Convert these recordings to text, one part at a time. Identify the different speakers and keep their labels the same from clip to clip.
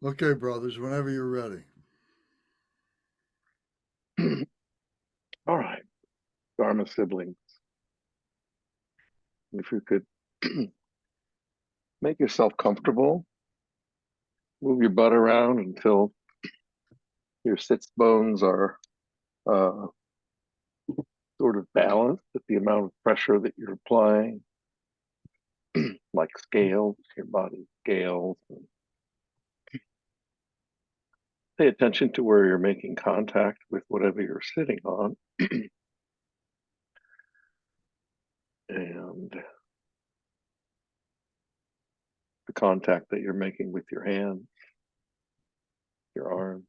Speaker 1: Okay, brothers, whenever you're ready.
Speaker 2: All right, Dharma siblings, if you could make yourself comfortable, move your butt around until your sits bones are uh, sort of balanced at the amount of pressure that you're applying, like scales, your body scales. Pay attention to where you're making contact with whatever you're sitting on. And the contact that you're making with your hands, your arms,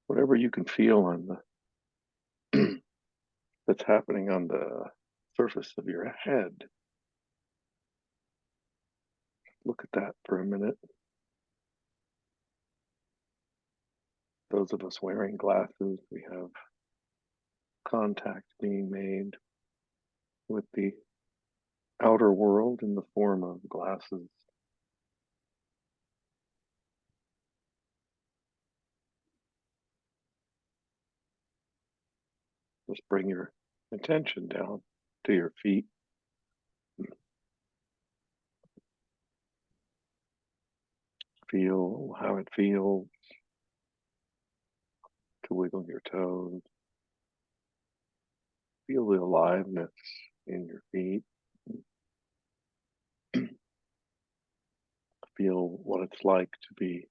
Speaker 2: whatever you can feel on the that's happening on the surface of your head. Look at that for a minute. Those of us wearing glasses, we have contact being made with the outer world in the form of glasses. Just bring your attention down to your feet. Feel how it feels to wiggle your toes. Feel the aliveness in your feet. Feel what it's like to be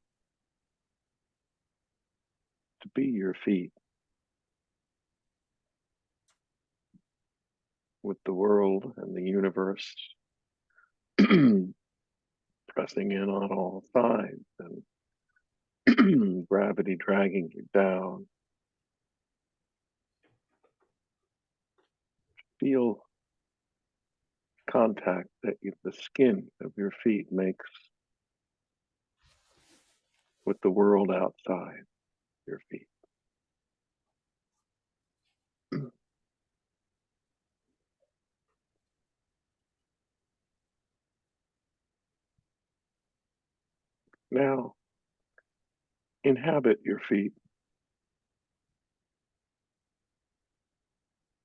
Speaker 2: your feet, with the world and the universe pressing in on all sides and gravity dragging you down. Feel contact that the skin of your feet makes with the world outside your feet. Now, inhabit your feet.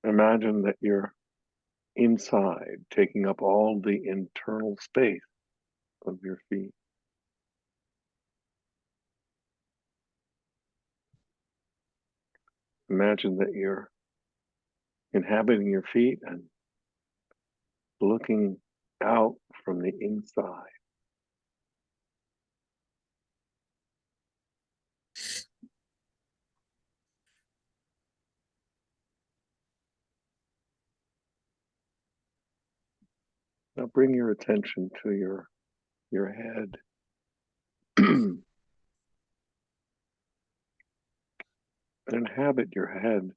Speaker 2: Imagine that you're inside, taking up all the internal space of your feet. Imagine that you're inhabiting your feet and looking out from the inside. Now bring your attention to your head. And inhabit your head.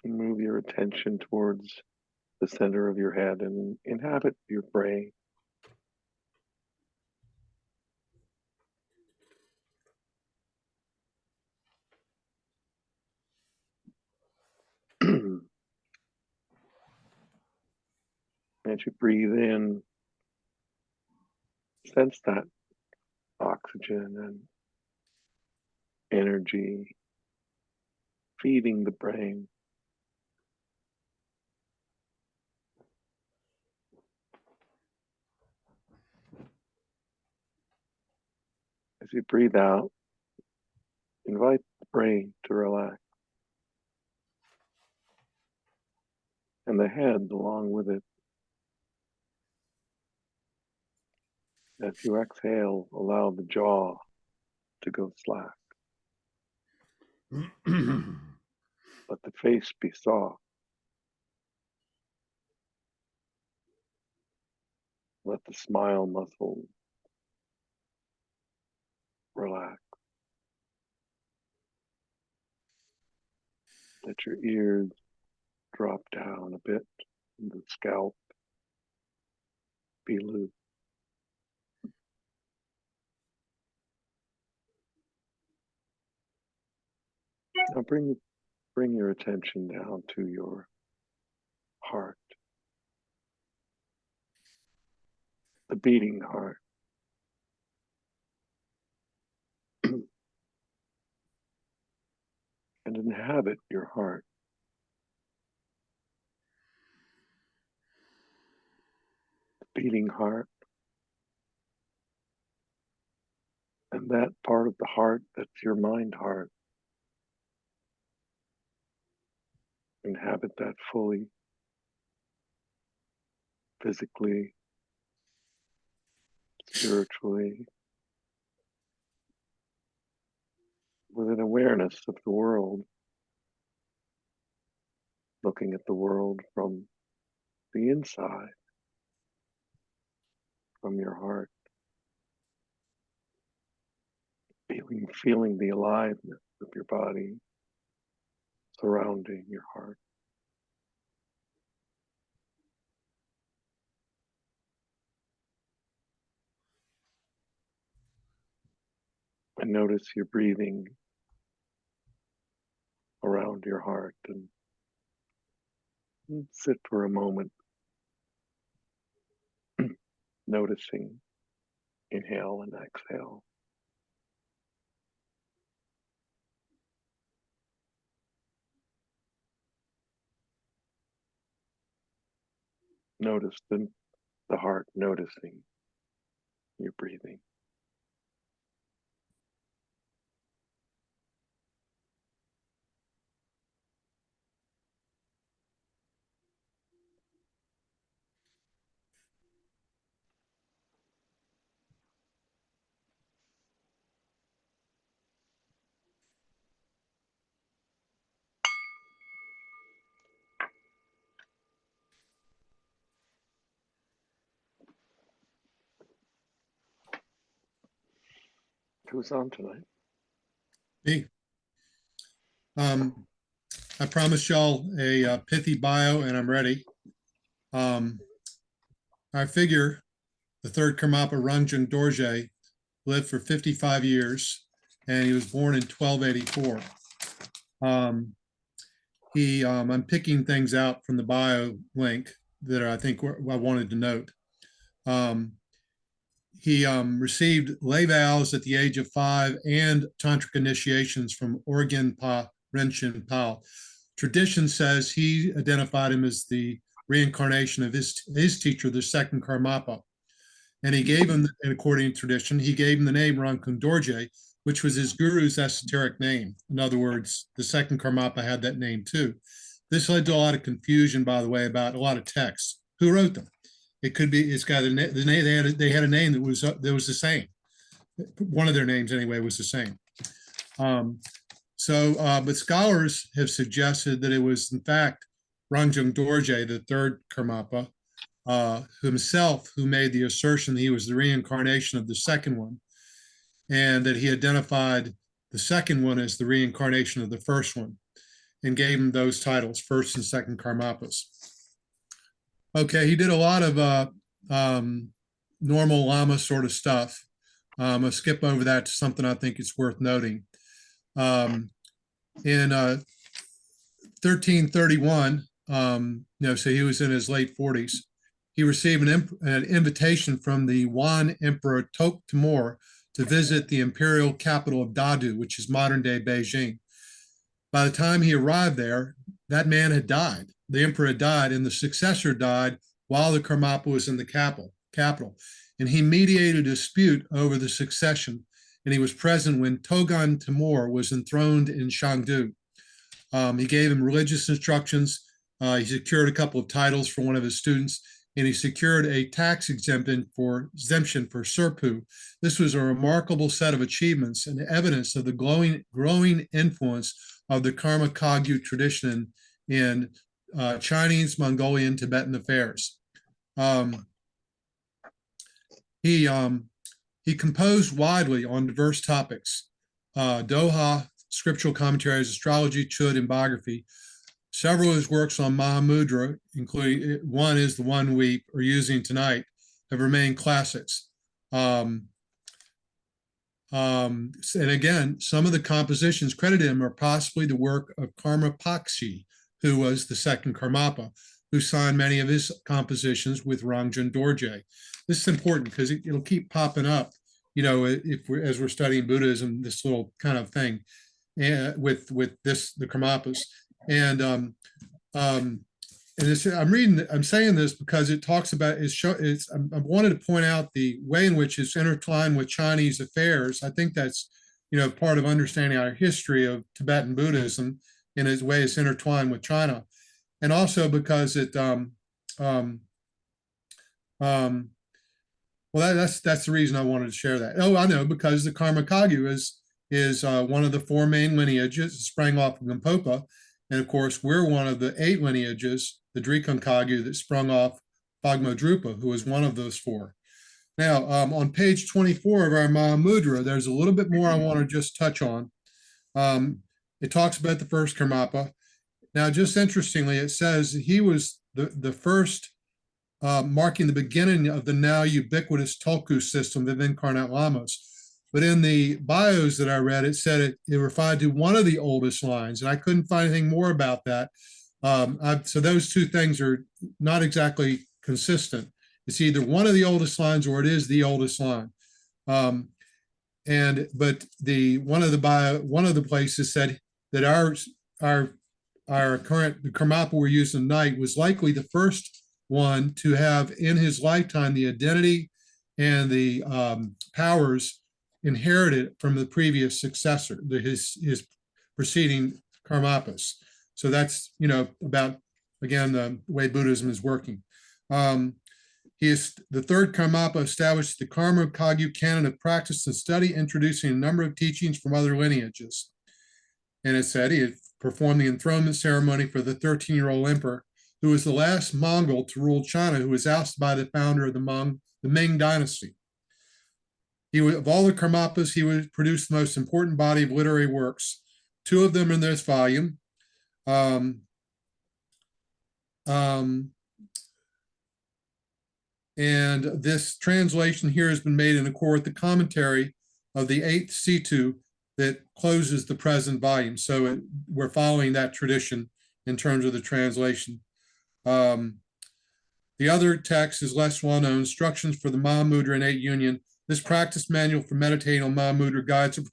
Speaker 2: And move your attention towards the center of your head and inhabit your brain. As you breathe in, sense that oxygen and energy feeding the brain. As you breathe out, invite the brain to relax, and the head along with it. As you exhale, allow the jaw to go slack. Let the face be soft. Let the smile muscles relax. Let your ears drop down a bit, and the scalp be loose. Now bring your attention down to your heart, the beating heart. And inhabit your heart. The beating heart. And that part of the heart that's your mind heart. Inhabit that fully, physically, spiritually, with an awareness of the world, looking at the world from the inside, from your heart, feeling the aliveness of your body surrounding your heart. And notice your breathing around your heart, and sit for a moment noticing inhale and exhale. Notice the heart noticing your breathing. Who's on tonight?
Speaker 3: Me. I promised y'all a pithy bio, and I'm ready. I figure the third Karmapa Rangjung Dorje lived for 55 years, and he was born in 1284. I'm picking things out from the bio link that I think I wanted to note. He received lay vows at the age of 5 and tantric initiations from Orgen Pa Rinchen Pao. Tradition says he identified him as the reincarnation of his teacher, the second Karmapa. And he gave him, and according to tradition, he gave him the name Rankun Dorje, which was his guru's esoteric name. In other words, the second Karmapa had that name too. This led to a lot of confusion, by the way, about a lot of texts. Who wrote them? It could be it's got the name. They had a name that was the same. One of their names anyway was the same. But scholars have suggested that it was in fact Rangjung Dorje, the third Karmapa, himself, who made the assertion that he was the reincarnation of the second one, and that he identified the second one as the reincarnation of the first one, and gave him those titles, first and second Karmapas. Okay, he did a lot of normal Lama sort of stuff. I'll skip over that to something I think is worth noting. In 1331, so he was in his late 40s. He received an invitation from the Yuan Emperor Tok Timur to visit the imperial capital of Dadu, which is modern-day Beijing. By the time he arrived there, that man had died. The emperor had died, and the successor died while the Karmapa was in the capital. And he mediated a dispute over the succession, and he was present when Togan Timur was enthroned in Shangdu. He gave him religious instructions. He secured a couple of titles for one of his students, and he secured a tax exemption for Serpu. This was a remarkable set of achievements and evidence of the growing influence of the Karma Kagyu tradition in Chinese, Mongolian, Tibetan affairs. He composed widely on diverse topics: Doha, scriptural commentaries, astrology, Chud, and biography. Several of his works on Mahamudra, including one is the one we are using tonight, have remained classics. And again, some of the compositions credited him are possibly the work of Karmapakshi, who was the second Karmapa, who signed many of his compositions with Rangjung Dorje. This is important because it'll keep popping up, if we're as we're studying Buddhism, this little kind of thing, with the Karmapas. And I'm saying this because it talks about I wanted to point out the way in which it's intertwined with Chinese affairs. I think that's, part of understanding our history of Tibetan Buddhism in its way it's intertwined with China. And also because that's the reason I wanted to share that. Oh, I know, because the Karma Kagyu is one of the four main lineages, sprang off of Gampopa. And of course, we're one of the 8 lineages, the Drikung Kagyu, that sprung off Phagmo Drupa, who is one of those 4. Now, on page 24 of our Mahamudra, there's a little bit more I want to just touch on. It talks about the first Karmapa. Now, just interestingly, it says he was the first, marking the beginning of the now ubiquitous Tulku system of incarnate lamas. But in the bios that I read, it said it referred to one of the oldest lines, and I couldn't find anything more about that. So those two things are not exactly consistent. It's either one of the oldest lines or it is the oldest line. But one of the places said that our current, the Karmapa we're using tonight, was likely the first one to have in his lifetime the identity and the powers inherited from the previous successor, his preceding Karmapas. So that's, about, again, the way Buddhism is working. He is the third Karmapa, established the Karma Kagyu canon of practice and study, introducing a number of teachings from other lineages. And it said he had performed the enthronement ceremony for the 13-year-old emperor, who was the last Mongol to rule China, who was ousted by the founder of the Ming dynasty. Of all the Karmapas, he would produce the most important body of literary works. 2 of them in this volume. And this translation here has been made in accord with the commentary of the 8th Situ that closes the present volume. So we're following that tradition in terms of the translation. The other text is less well-known, Instructions for the Mahamudra and 8 Union. This practice manual for meditating on Mahamudra guides a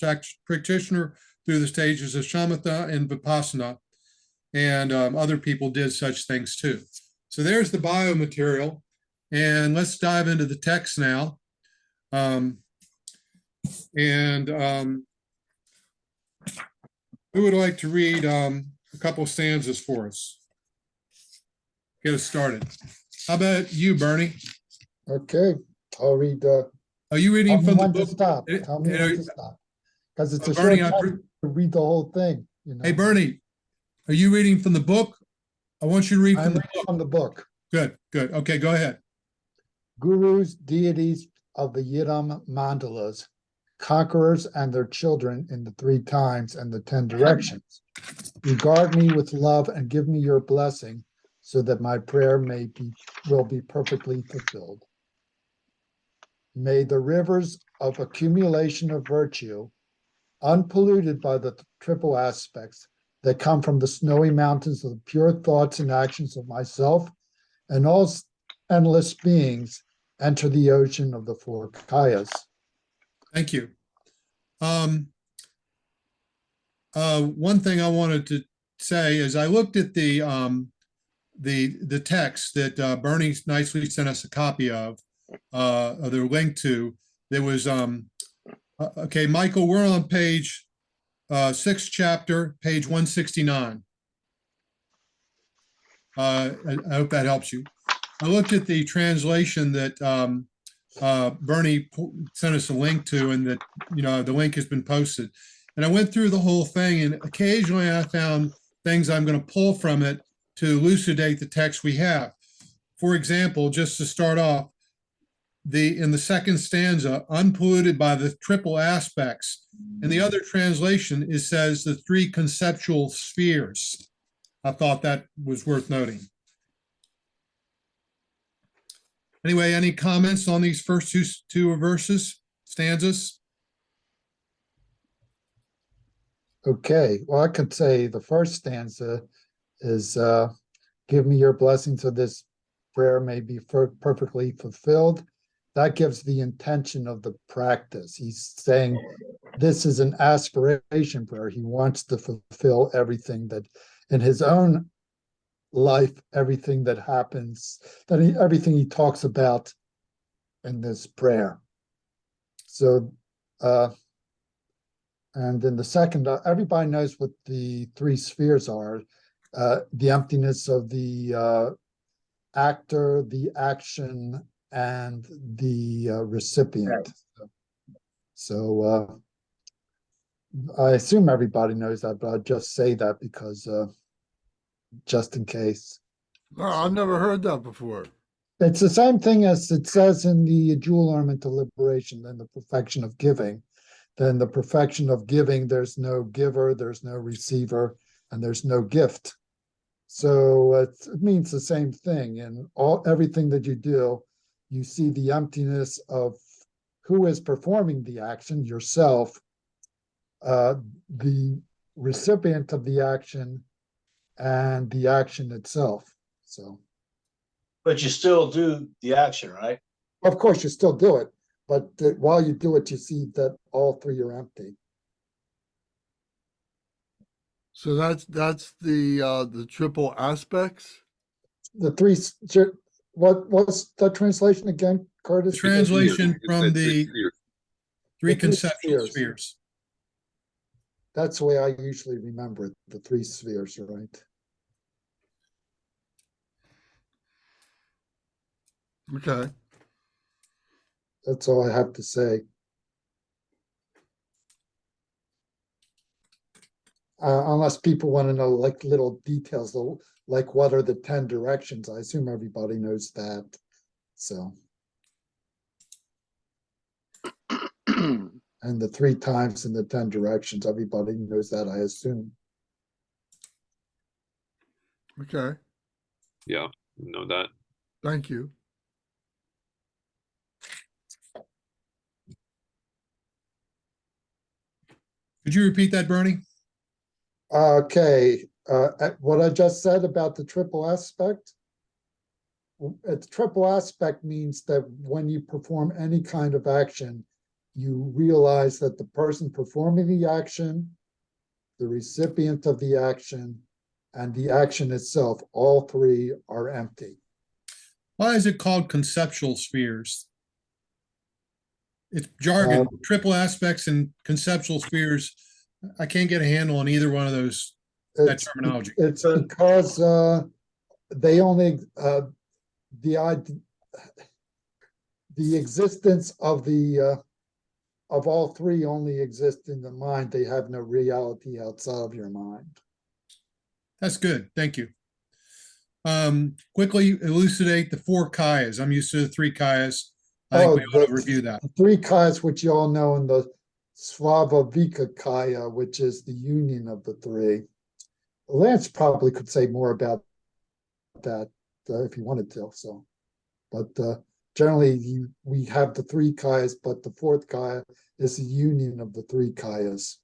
Speaker 3: practitioner through the stages of shamatha and vipassana, and other people did such things too. So there's the biomaterial, and let's dive into the text now. Who would like to read a couple stanzas for us? Get us started. How about you, Bernie?
Speaker 4: Okay, I'll read.
Speaker 3: Are you reading
Speaker 4: Tell me
Speaker 3: from the
Speaker 4: when to
Speaker 3: book?
Speaker 4: stop. Tell me when to stop. Because it's a
Speaker 3: Bernie,
Speaker 4: short time to read the whole thing.
Speaker 3: Hey, Bernie, are you reading from the book? I want you to read
Speaker 4: I'm
Speaker 3: from the
Speaker 4: reading
Speaker 3: book.
Speaker 4: from the book.
Speaker 3: Good, good. Okay, go ahead.
Speaker 4: Gurus, deities of the Yidam mandalas, conquerors and their children in the 3 times and the 10 directions. Regard me with love and give me your blessing, so that my prayer will be perfectly fulfilled. May the rivers of accumulation of virtue, unpolluted by the triple aspects that come from the snowy mountains of the pure thoughts and actions of myself and all endless beings, enter the ocean of the 4 kayas.
Speaker 3: Thank you. One thing I wanted to say is I looked at the text that Bernie nicely sent us a copy of their link to. There was okay, Michael, we're on page 6th chapter, page 169. I hope that helps you. I looked at the translation that Bernie sent us a link to, and that, the link has been posted. And I went through the whole thing, and occasionally I found things I'm going to pull from it to elucidate the text we have. For example, just to start off, in the second stanza, unpolluted by the triple aspects. In the other translation, it says the 3 conceptual spheres. I thought that was worth noting. Anyway, any comments on these first two stanzas?
Speaker 4: Okay, well, I could say the first stanza is, give me your blessing so this prayer may be perfectly fulfilled. That gives the intention of the practice. He's saying this is an aspiration prayer. He wants to fulfill everything that in his own life, everything that happens, everything he talks about in this prayer. So, and then the second, everybody knows what the three spheres are. The emptiness of the actor, the action, and the recipient. So I assume everybody knows that, but I'll just say that because just in case.
Speaker 1: No, I've never heard that before.
Speaker 4: It's the same thing as it says in the Jewel Ornament to Liberation, then the perfection of giving. Then the perfection of giving, there's no giver, there's no receiver, and there's no gift. So it means the same thing. And everything that you do, you see the emptiness of who is performing the action, yourself, the recipient of the action, and the action itself. So,
Speaker 5: But you still do the action, right?
Speaker 4: of course, you still do it, but while you do it, you see that all three are empty.
Speaker 1: So that's the triple aspects.
Speaker 4: The three, what's the translation again, Curtis?
Speaker 3: Translation from the three
Speaker 4: The three
Speaker 3: conceptual
Speaker 4: spheres.
Speaker 3: spheres.
Speaker 4: That's the way I usually remember it, the three spheres, right?
Speaker 1: Okay.
Speaker 4: That's all I have to say. Unless people want to know like little details, like what are the 10 directions? I assume everybody knows that. So, and the 3 times in the 10 directions, everybody knows that, I assume.
Speaker 1: Okay.
Speaker 6: Yeah, know that.
Speaker 1: Thank you.
Speaker 3: Could you repeat that, Bernie?
Speaker 4: Okay, what I just said about the triple aspect. The triple aspect means that when you perform any kind of action, you realize that the person performing the action, the recipient of the action, and the action itself, all three are empty.
Speaker 3: Why is it called conceptual spheres? It's jargon, triple aspects and conceptual spheres. I can't get a handle on either one of those, that terminology.
Speaker 4: It's because they only the existence of the of all three only exist in the mind. They have no reality outside of your mind.
Speaker 3: That's good. Thank you. Quickly elucidate the 4 kayas. I'm used to the 3 kayas. I think we ought to review that.
Speaker 4: The 3 kayas, which you all know, in the Svabhavika kaya, which is the union of the 3. Lance probably could say more about that if he wanted to. So, but generally, we have the 3 kayas, but the 4th kaya is the union of the 3 kayas.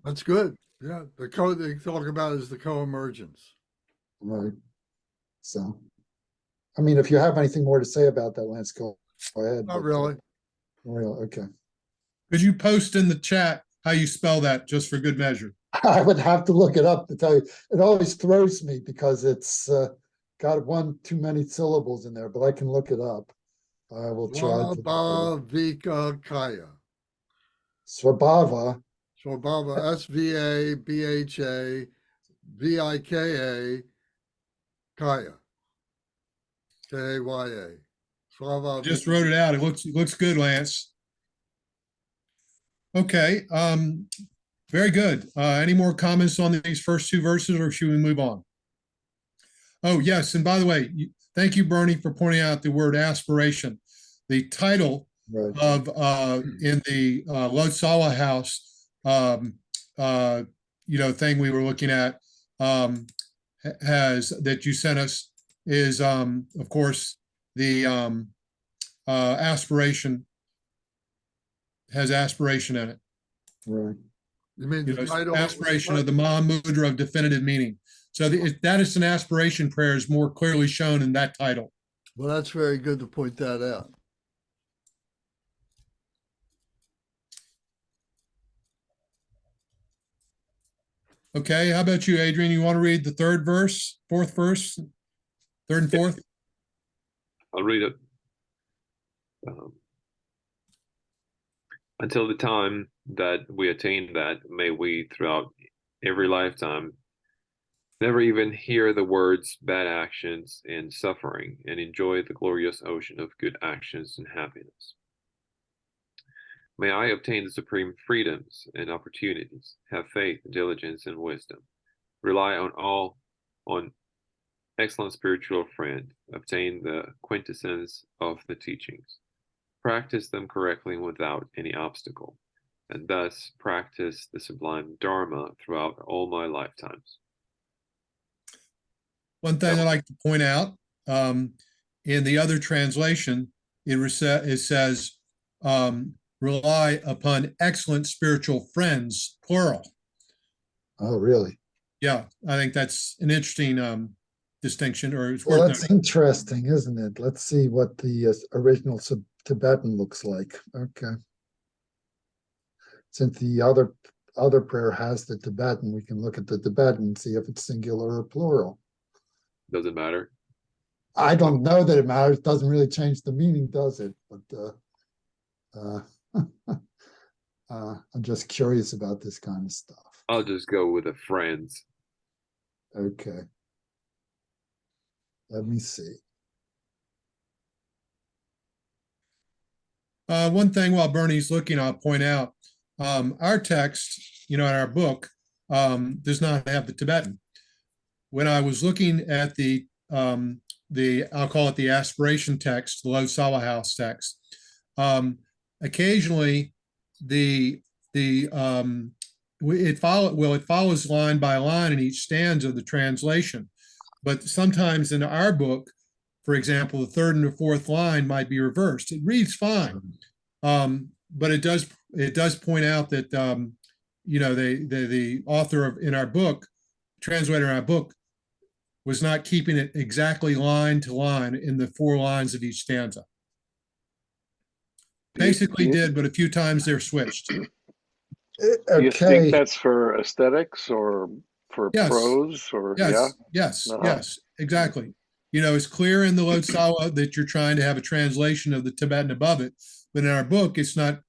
Speaker 1: That's good. Yeah, the code they talk about is the co-emergence.
Speaker 4: Right. So, I mean, if you have anything more to say about that, Lance, go ahead.
Speaker 1: Not really.
Speaker 4: Really, okay.
Speaker 3: Could you post in the chat how you spell that, just for good measure?
Speaker 4: I would have to look it up to tell you. It always throws me because it's got one too many syllables in there, but I can look it up. I will try to.
Speaker 1: Svabhavika kaya.
Speaker 4: Svabhava.
Speaker 1: Svabhava, Svabhavika kaya. Kaya. Svabhavika.
Speaker 3: Just wrote it out. It looks good, Lance. Okay. Very good. Any more comments on these first 2 verses, or should we move on? Oh, yes. And by the way, thank you, Bernie, for pointing out the word aspiration. The title of in the Lotsawa house, thing we were looking at, has that you sent us is, of course, the aspiration, has aspiration in it.
Speaker 4: Right.
Speaker 1: You mean
Speaker 3: You
Speaker 1: the
Speaker 3: know, it's
Speaker 1: title?
Speaker 3: aspiration of the Mahamudra of definitive meaning. So that is an aspiration prayer is more clearly shown in that title.
Speaker 1: Well, that's very good to point that out.
Speaker 3: Okay, how about you, Adrian? You want to read the third verse, fourth verse, third and fourth?
Speaker 6: I'll read it. Until the time that we attain that, may we, throughout every lifetime, never even hear the words bad actions and suffering, and enjoy the glorious ocean of good actions and happiness. May I obtain the supreme freedoms and opportunities, have faith, diligence, and wisdom, rely on excellent spiritual friend, obtain the quintessence of the teachings, practice them correctly without any obstacle, and thus practice the sublime Dharma throughout all my lifetimes.
Speaker 3: One thing I'd like to point out, in the other translation, it says, rely upon excellent spiritual friends, plural.
Speaker 4: Oh, really?
Speaker 3: Yeah, I think that's an interesting distinction, or it's
Speaker 4: Well,
Speaker 3: worth
Speaker 4: that's
Speaker 3: noting.
Speaker 4: interesting, isn't it? Let's see what the original Tibetan looks like. Okay. Since the other prayer has the Tibetan, we can look at the Tibetan and see if it's singular or plural.
Speaker 6: Doesn't matter.
Speaker 4: I don't know that it matters. Doesn't really change the meaning, does it? But I'm just curious about this kind of stuff.
Speaker 6: I'll just go with the friends.
Speaker 4: Okay. Let me see.
Speaker 3: One thing while Bernie's looking, I'll point out, our text, in our book, does not have the Tibetan. When I was looking at I'll call it the aspiration text, the Lode Sawa House text, occasionally it follows line by line in each stanza of the translation. But sometimes in our book, for example, the third and the fourth line might be reversed. It reads fine, but it does point out that the author in our book, translator in our book, was not keeping it exactly line to line in the 4 lines of each stanza. Basically did, but a few times they're switched.
Speaker 2: Do you think
Speaker 4: Okay.
Speaker 2: that's for aesthetics or for
Speaker 3: Yes.
Speaker 2: prose or
Speaker 3: Yes,
Speaker 2: yeah?
Speaker 3: yes, exactly. It's clear in the Lode Sawa that you're trying to have a translation of the Tibetan above it, but in our book, it's not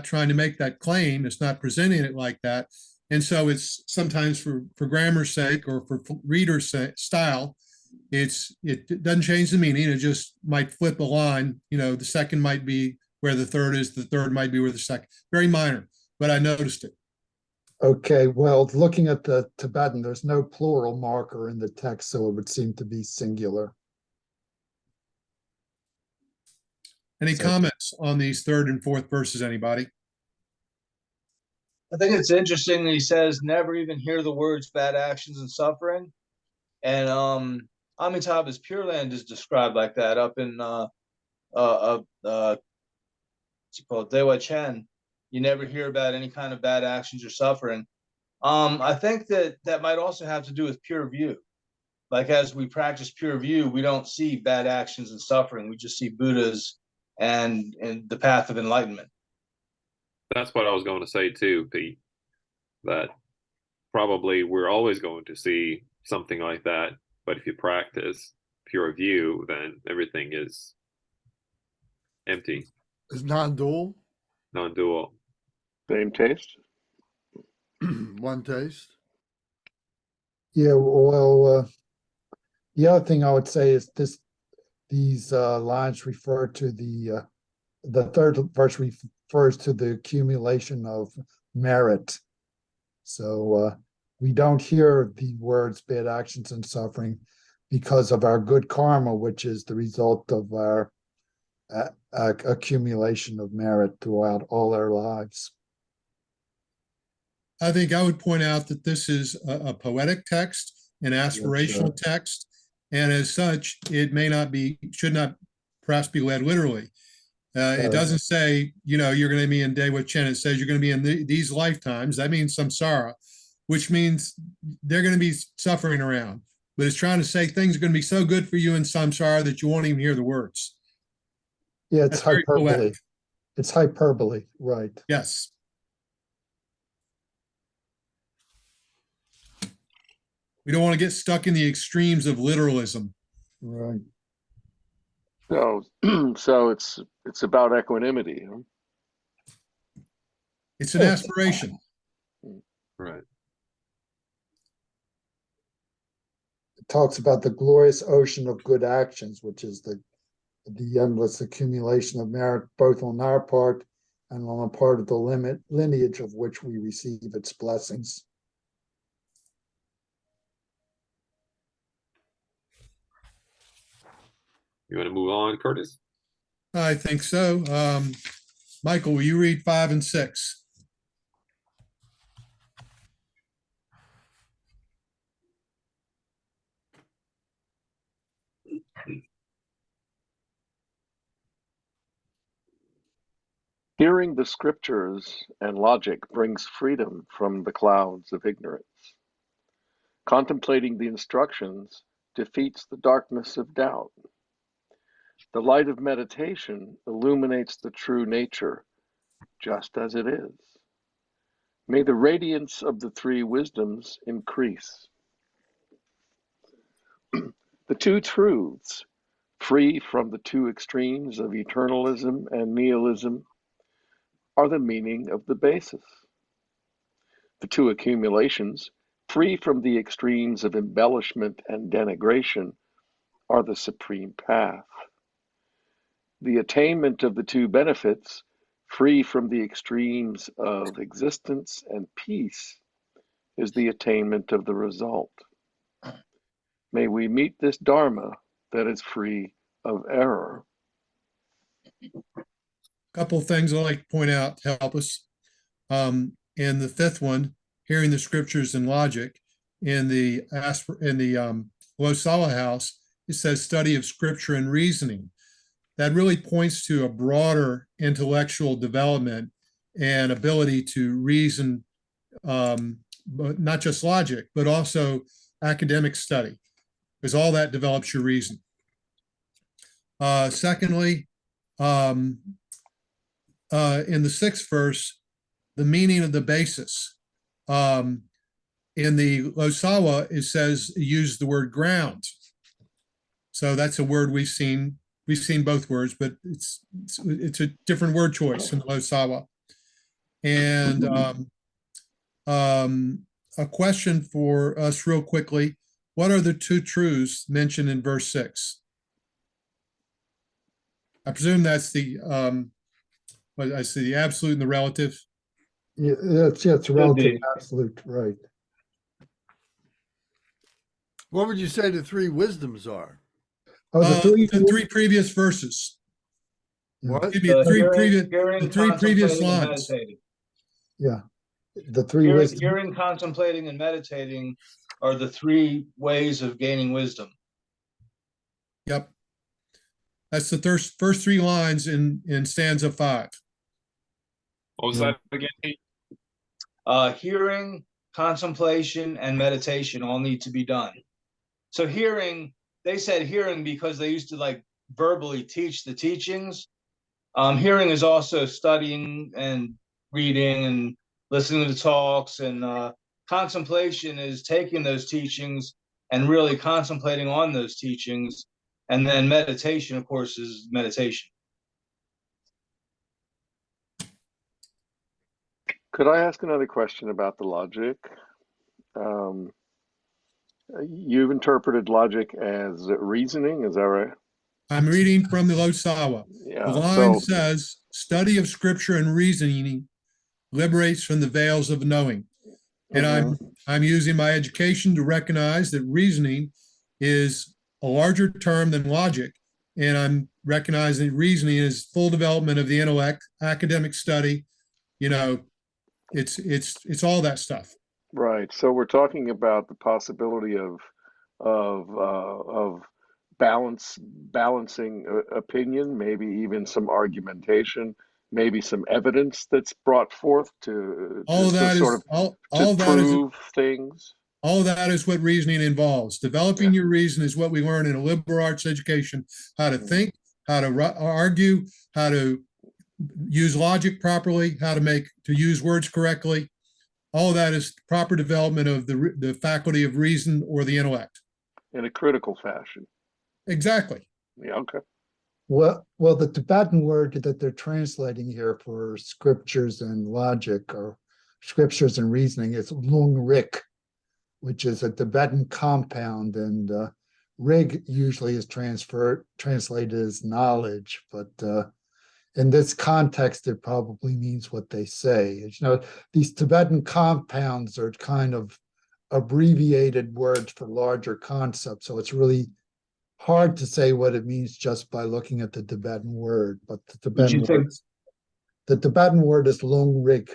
Speaker 3: trying to make that claim. It's not presenting it like that. And so it's sometimes for grammar's sake or for reader's style, it doesn't change the meaning. It just might flip a line. The second might be where the third is. The third might be where the second. Very minor, but I noticed it.
Speaker 4: Okay, well, looking at the Tibetan, there's no plural marker in the text, so it would seem to be singular.
Speaker 3: Any
Speaker 4: So-
Speaker 3: comments on these third and fourth verses, anybody?
Speaker 5: I think it's interesting that he says never even hear the words bad actions and suffering. And Amitabha's Pure Land is described like that up in what's it called, Dewa Chen. You never hear about any kind of bad actions or suffering. I think that might also have to do with pure view. Like as we practice pure view, we don't see bad actions and suffering. We just see Buddhas and the path of enlightenment.
Speaker 6: That's what I was going to say too, Pete, that probably we're always going to see something like that. But if you practice pure view, then everything is empty,
Speaker 1: Is non-dual,
Speaker 6: non-dual.
Speaker 2: Same taste.
Speaker 1: one taste.
Speaker 4: Yeah, well, the other thing I would say is these lines refer to the third verse refers to the accumulation of merit. So we don't hear the words bad actions and suffering because of our good karma, which is the result of our accumulation of merit throughout all our lives.
Speaker 3: I think I would point out that this is a poetic text, an aspirational text, and as such, it should not perhaps be read literally. It doesn't say, you know, you're going to be in Dewa Chen. It says you're going to be in these lifetimes. That means samsara, which means they're going to be suffering around. But it's trying to say things are going to be so good for you in samsara that you won't even hear the words.
Speaker 4: Yeah, it's
Speaker 3: That's very
Speaker 4: hyperbole.
Speaker 3: poetic.
Speaker 4: It's hyperbole, right?
Speaker 3: Yes. We don't want to get stuck in the extremes of literalism.
Speaker 4: Right.
Speaker 2: So, so it's about equanimity. Huh?
Speaker 3: It's an aspiration.
Speaker 6: Right.
Speaker 4: It talks about the glorious ocean of good actions, which is the endless accumulation of merit, both on our part and on the part of the lineage of which we receive its blessings.
Speaker 6: You want to move on, Curtis?
Speaker 3: I think so. Michael, will you read 5 and 6?
Speaker 2: Hearing the scriptures and logic brings freedom from the clouds of ignorance. Contemplating the instructions defeats the darkness of doubt. The light of meditation illuminates the true nature, just as it is. May the radiance of the three wisdoms increase. The two truths, free from the two extremes of eternalism and nihilism, are the meaning of the basis. The two accumulations, free from the extremes of embellishment and denigration, are the supreme path. The attainment of the two benefits, free from the extremes of existence and peace, is the attainment of the result. May we meet this Dharma that is free of error.
Speaker 3: A couple of things I'd like to point out to help us. In the 5th one, hearing the scriptures and logic. In the Losawa house, it says study of scripture and reasoning. That really points to a broader intellectual development and ability to reason, but not just logic, but also academic study, because all that develops your reason. Secondly, in the 6th verse, the meaning of the basis. In the Losawa, it says use the word ground. So that's a word we've seen. We've seen both words, but it's a different word choice in the Losawa. And a question for us real quickly. What are the two truths mentioned in verse 6? I presume that's the what I see, the absolute and the relative.
Speaker 4: Yeah, it's relative absolute, right?
Speaker 1: What would you say the three wisdoms are?
Speaker 4: Oh,
Speaker 3: The three previous verses.
Speaker 1: What?
Speaker 3: Excuse me, the three
Speaker 5: Hearing,
Speaker 3: previous
Speaker 5: contemplating, and
Speaker 3: lines.
Speaker 5: meditating.
Speaker 4: Yeah, the three
Speaker 5: Hearing,
Speaker 4: wisdom.
Speaker 5: hearing, contemplating, and meditating are the three ways of gaining wisdom.
Speaker 3: Yep. That's the first 3 lines in stanza 5.
Speaker 6: What was that again, Pete?
Speaker 5: Hearing, contemplation, and meditation all need to be done. So hearing, they said hearing because they used to like verbally teach the teachings. Hearing is also studying and reading and listening to talks, and contemplation is taking those teachings and really contemplating on those teachings. And then meditation, of course, is meditation.
Speaker 2: Could I ask another question about the logic? You've interpreted logic as reasoning, is that right?
Speaker 3: I'm reading from the Losawa.
Speaker 2: Yeah.
Speaker 3: The line says, study of scripture and reasoning liberates from the veils of knowing. And I'm using my education to recognize that reasoning is a larger term than logic. And I'm recognizing reasoning is full development of the intellect, academic study, you know, it's all that stuff.
Speaker 2: Right. So we're talking about the possibility of balancing opinion, maybe even some argumentation, maybe some evidence that's brought forth to
Speaker 3: All
Speaker 2: to
Speaker 3: that
Speaker 2: sort
Speaker 3: is
Speaker 2: of
Speaker 3: all
Speaker 2: to
Speaker 3: that is
Speaker 2: prove things.
Speaker 3: all that is what reasoning involves. Developing
Speaker 2: Yeah.
Speaker 3: your reason is what we learn in a liberal arts education: how to think, how to argue, how to use logic properly, how to use words correctly. All of that is proper development of the faculty of reason or the intellect.
Speaker 2: In a critical fashion.
Speaker 3: Exactly.
Speaker 2: Yeah, okay.
Speaker 4: Well, the Tibetan word that they're translating here for scriptures and logic or scriptures and reasoning is lung rik, which is a Tibetan compound, and rig usually is translated as knowledge, but in this context, it probably means what they say. You know, these Tibetan compounds are kind of abbreviated words for larger concepts, so it's really hard to say what it means just by looking at the Tibetan word. But
Speaker 5: Would you think?
Speaker 4: the Tibetan word is lung rig.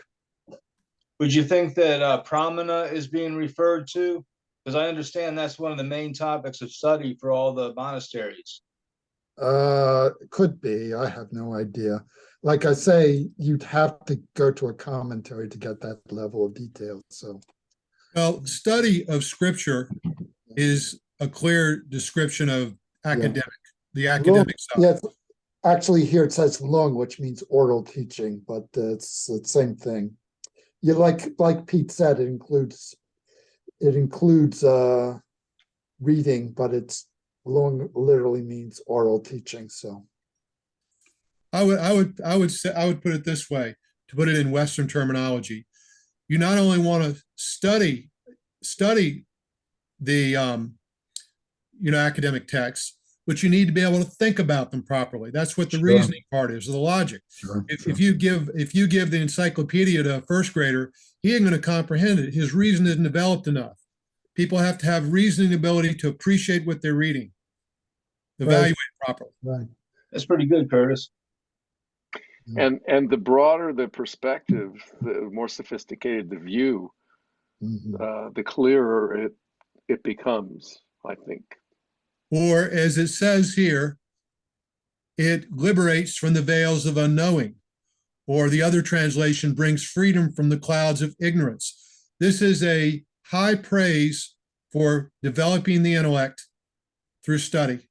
Speaker 5: Would you think that pramana is being referred to? Because I understand that's one of the main topics of study for all the monasteries.
Speaker 4: Could be. I have no idea. Like I say, you'd have to go to a commentary to get that level of detail. So,
Speaker 3: well, study of scripture is a clear description of the academic side.
Speaker 4: yes, actually here it says lung, which means oral teaching, but it's the same thing. You like Pete said, it includes reading, but it's lung literally means oral teaching. So
Speaker 3: I would put it this way, to put it in Western terminology. You not only want to study the academic texts, but you need to be able to think about them properly. That's what the reasoning part is, the logic. If you give the encyclopedia to a first grader, he ain't going to comprehend it. His reason isn't developed enough. People have to have reasoning ability to appreciate what they're reading, evaluate properly.
Speaker 4: Right.
Speaker 5: That's pretty good, Curtis.
Speaker 2: And the broader the perspective, the more sophisticated the view, the clearer it becomes, I think.
Speaker 3: Or as it says here, it liberates from the veils of unknowing. Or the other translation, brings freedom from the clouds of ignorance. This is a high praise for developing the intellect through study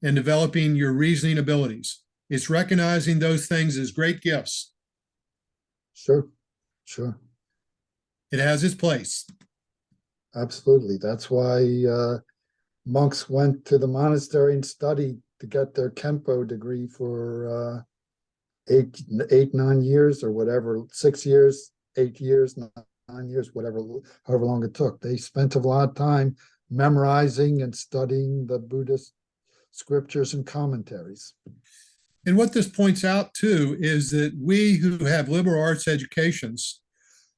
Speaker 3: and developing your reasoning abilities. It's recognizing those things as great gifts.
Speaker 4: Sure.
Speaker 3: It has its place.
Speaker 4: Absolutely. That's why monks went to the monastery and studied to get their Kempo degree for 9 years or whatever, 6 years, 8 years, 9 years, however long it took. They spent a lot of time memorizing and studying the Buddhist scriptures and commentaries.
Speaker 3: And what this points out too is that we who have liberal arts educations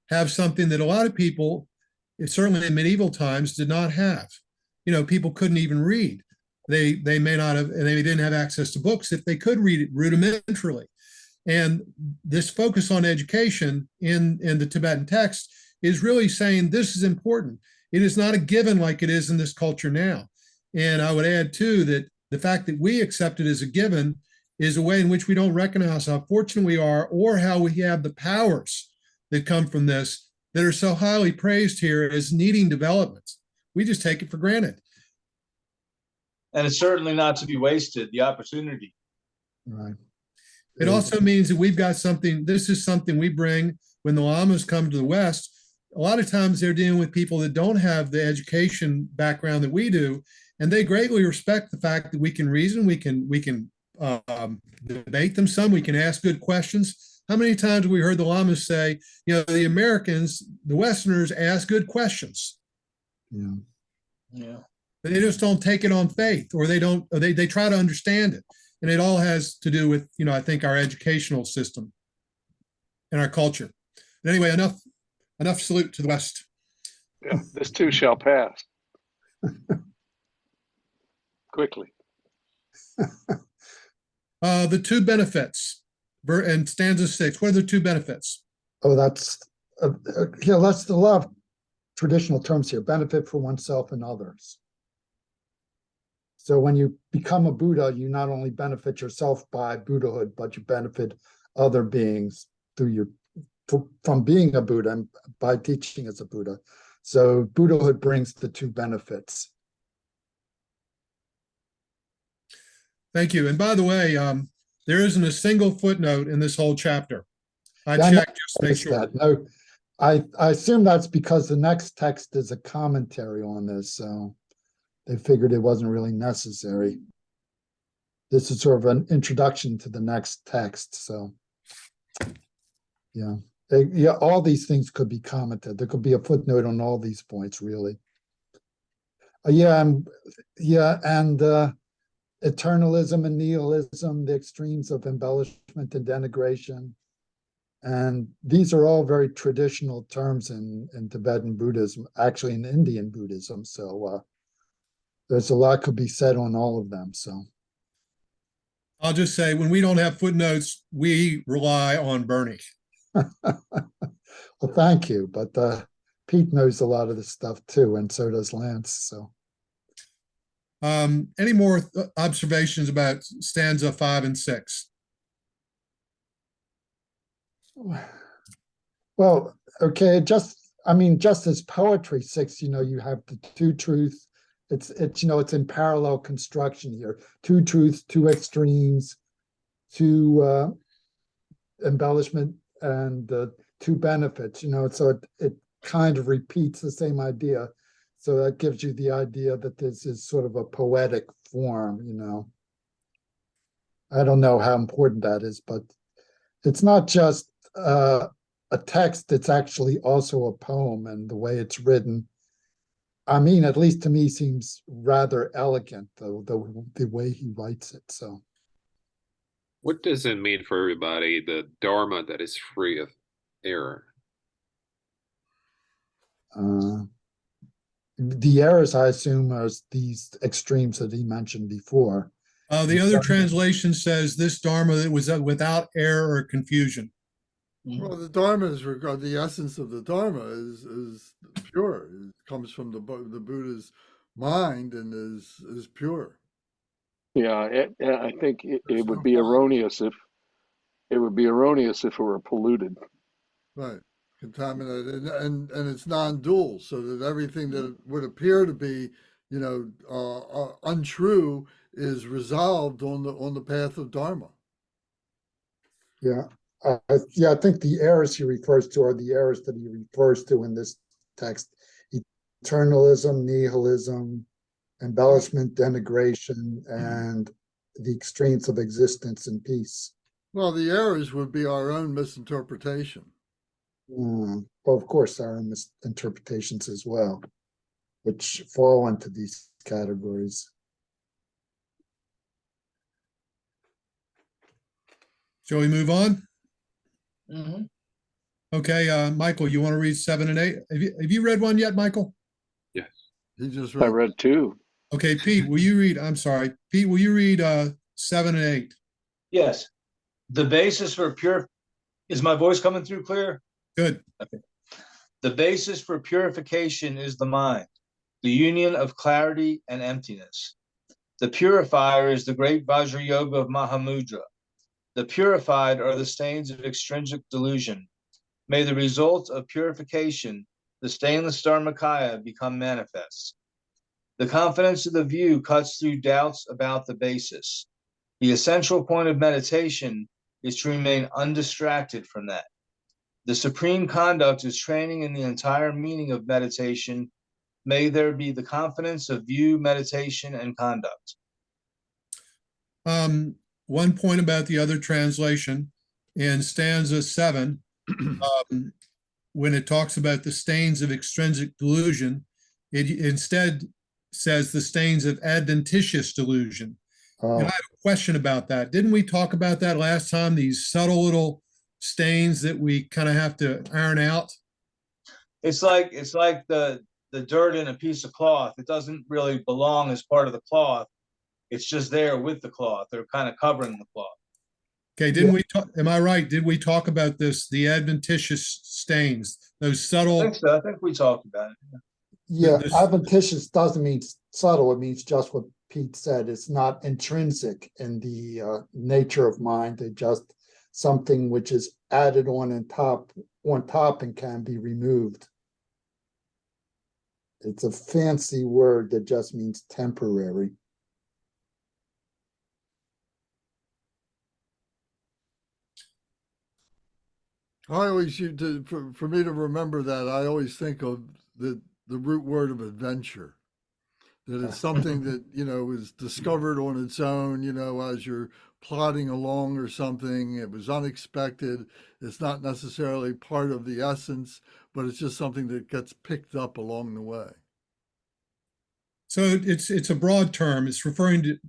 Speaker 3: have something that a lot of people, certainly in medieval times, did not have. People couldn't even read. They may not have, and they didn't have access to books if they could read it rudimentarily. And this focus on education in the Tibetan text is really saying this is important. It is not a given like it is in this culture now. And I would add too that the fact that we accept it as a given is a way in which we don't recognize how fortunate we are or how we have the powers that come from this that are so highly praised here as needing development. We just take it for granted.
Speaker 5: And it's certainly not to be wasted, the opportunity.
Speaker 4: Right.
Speaker 3: It also means that we've got something, this is something we bring when the lamas come to the West. A lot of times they're dealing with people that don't have the education background that we do, and they greatly respect the fact that we can reason, we can debate them some, we can ask good questions. How many times have we heard the lamas say, the Americans, the Westerners ask good questions.
Speaker 5: Yeah.
Speaker 3: But they just don't take it on faith, or they try to understand it. And it all has to do with, I think, our educational system and our culture. But anyway, enough salute to the West.
Speaker 2: Yeah, this too shall pass. Quickly.
Speaker 3: The two benefits in stanza 6. What are the two benefits?
Speaker 4: Oh, that's that's a lot of traditional terms here. Benefit for oneself and others. So when you become a Buddha, you not only benefit yourself by Buddhahood, but you benefit other beings through from being a Buddha and by teaching as a Buddha. So Buddhahood brings the two benefits.
Speaker 3: Thank you. And by the way, there isn't a single footnote in this whole chapter. I
Speaker 4: Yeah, I
Speaker 3: checked just to make
Speaker 4: noticed
Speaker 3: sure.
Speaker 4: that. No, I assume that's because the next text is a commentary on this, so they figured it wasn't really necessary. This is sort of an introduction to the next text, so yeah. Yeah, all these things could be commented. There could be a footnote on all these points, really. And eternalism and nihilism, the extremes of embellishment and denigration. And these are all very traditional terms in Tibetan Buddhism, actually in Indian Buddhism. So there's a lot could be said on all of them. So
Speaker 3: I'll just say, when we don't have footnotes, we rely on Bernie.
Speaker 4: well, thank you. But Pete knows a lot of this stuff too, and so does Lance. So
Speaker 3: Any more observations about stanza 5 and 6?
Speaker 4: well, okay, just as poetry 6, you have the two truths. It's it's in parallel construction here. Two truths, two extremes, two embellishment, and two benefits. So it kind of repeats the same idea. So that gives you the idea that this is sort of a poetic form. I don't know how important that is, but it's not just a text. It's actually also a poem, and the way it's written, at least to me, seems rather elegant, the way he writes it. So
Speaker 6: What does it mean for everybody, the Dharma that is free of error?
Speaker 4: the errors, I assume, are these extremes that he mentioned before.
Speaker 3: The other translation says this Dharma that was without error or confusion.
Speaker 1: Well, the Dharma is the essence of the Dharma is pure. It comes from the Buddha's mind and is pure.
Speaker 2: Yeah, I think it
Speaker 1: There's
Speaker 2: would
Speaker 1: no
Speaker 2: be
Speaker 1: fault.
Speaker 2: erroneous if it were polluted.
Speaker 1: Right, contaminated, and it's non-dual, so that everything that would appear to be, untrue is resolved on the path of Dharma.
Speaker 4: Yeah. I think the errors he refers to are the errors that he refers to in this text: eternalism, nihilism, embellishment, denigration, and the extremes of existence and peace.
Speaker 1: Well, the errors would be our own misinterpretation.
Speaker 4: Well, of course, there are misinterpretations as well, which fall into these categories.
Speaker 3: Shall we move on?
Speaker 5: Mhm.
Speaker 3: Okay, Michael, you want to read 7 and 8? Have you read one yet, Michael?
Speaker 6: Yes.
Speaker 1: He just
Speaker 2: I read two.
Speaker 3: Okay, Pete, will you read? I'm sorry, Pete, will you read 7 and 8?
Speaker 5: Yes. The basis for is my voice coming through clear?
Speaker 3: Good.
Speaker 5: The basis for purification is the mind, the union of clarity and emptiness. The purifier is the great Vajra Yoga of Mahamudra. The purified are the stains of extrinsic delusion. May the result of purification, the stainless Dharmakaya, become manifest. The confidence of the view cuts through doubts about the basis. The essential point of meditation is to remain undistracted from that. The supreme conduct is training in the entire meaning of meditation. May there be the confidence of view, meditation, and conduct.
Speaker 3: One point about the other translation in stanza 7, when it talks about the stains of extrinsic delusion, it instead says the stains of adventitious delusion. And I have a question about that. Didn't we talk about that last time? These subtle little stains that we kind of have to iron out?
Speaker 5: It's like the dirt in a piece of cloth. It doesn't really belong as part of the cloth. It's just there with the cloth. They're kind of covering the cloth.
Speaker 3: Okay, didn't we talk, am I right? Did we talk about this, the adventitious stains, those subtle?
Speaker 5: I think so. I think we talked about it.
Speaker 4: Yeah,
Speaker 3: This-
Speaker 4: adventitious doesn't mean subtle. It means just what Pete said, it's not intrinsic in the nature of mind. They just something which is added on top and can be removed. It's a fancy word that just means temporary.
Speaker 1: I always used to, for me to remember that, I always think of the root word of adventure. That it's something that, is discovered on its own, as you're plodding along or something. It was unexpected. It's not necessarily part of the essence, but it's just something that gets picked up along the way.
Speaker 3: So it's a broad term. It's referring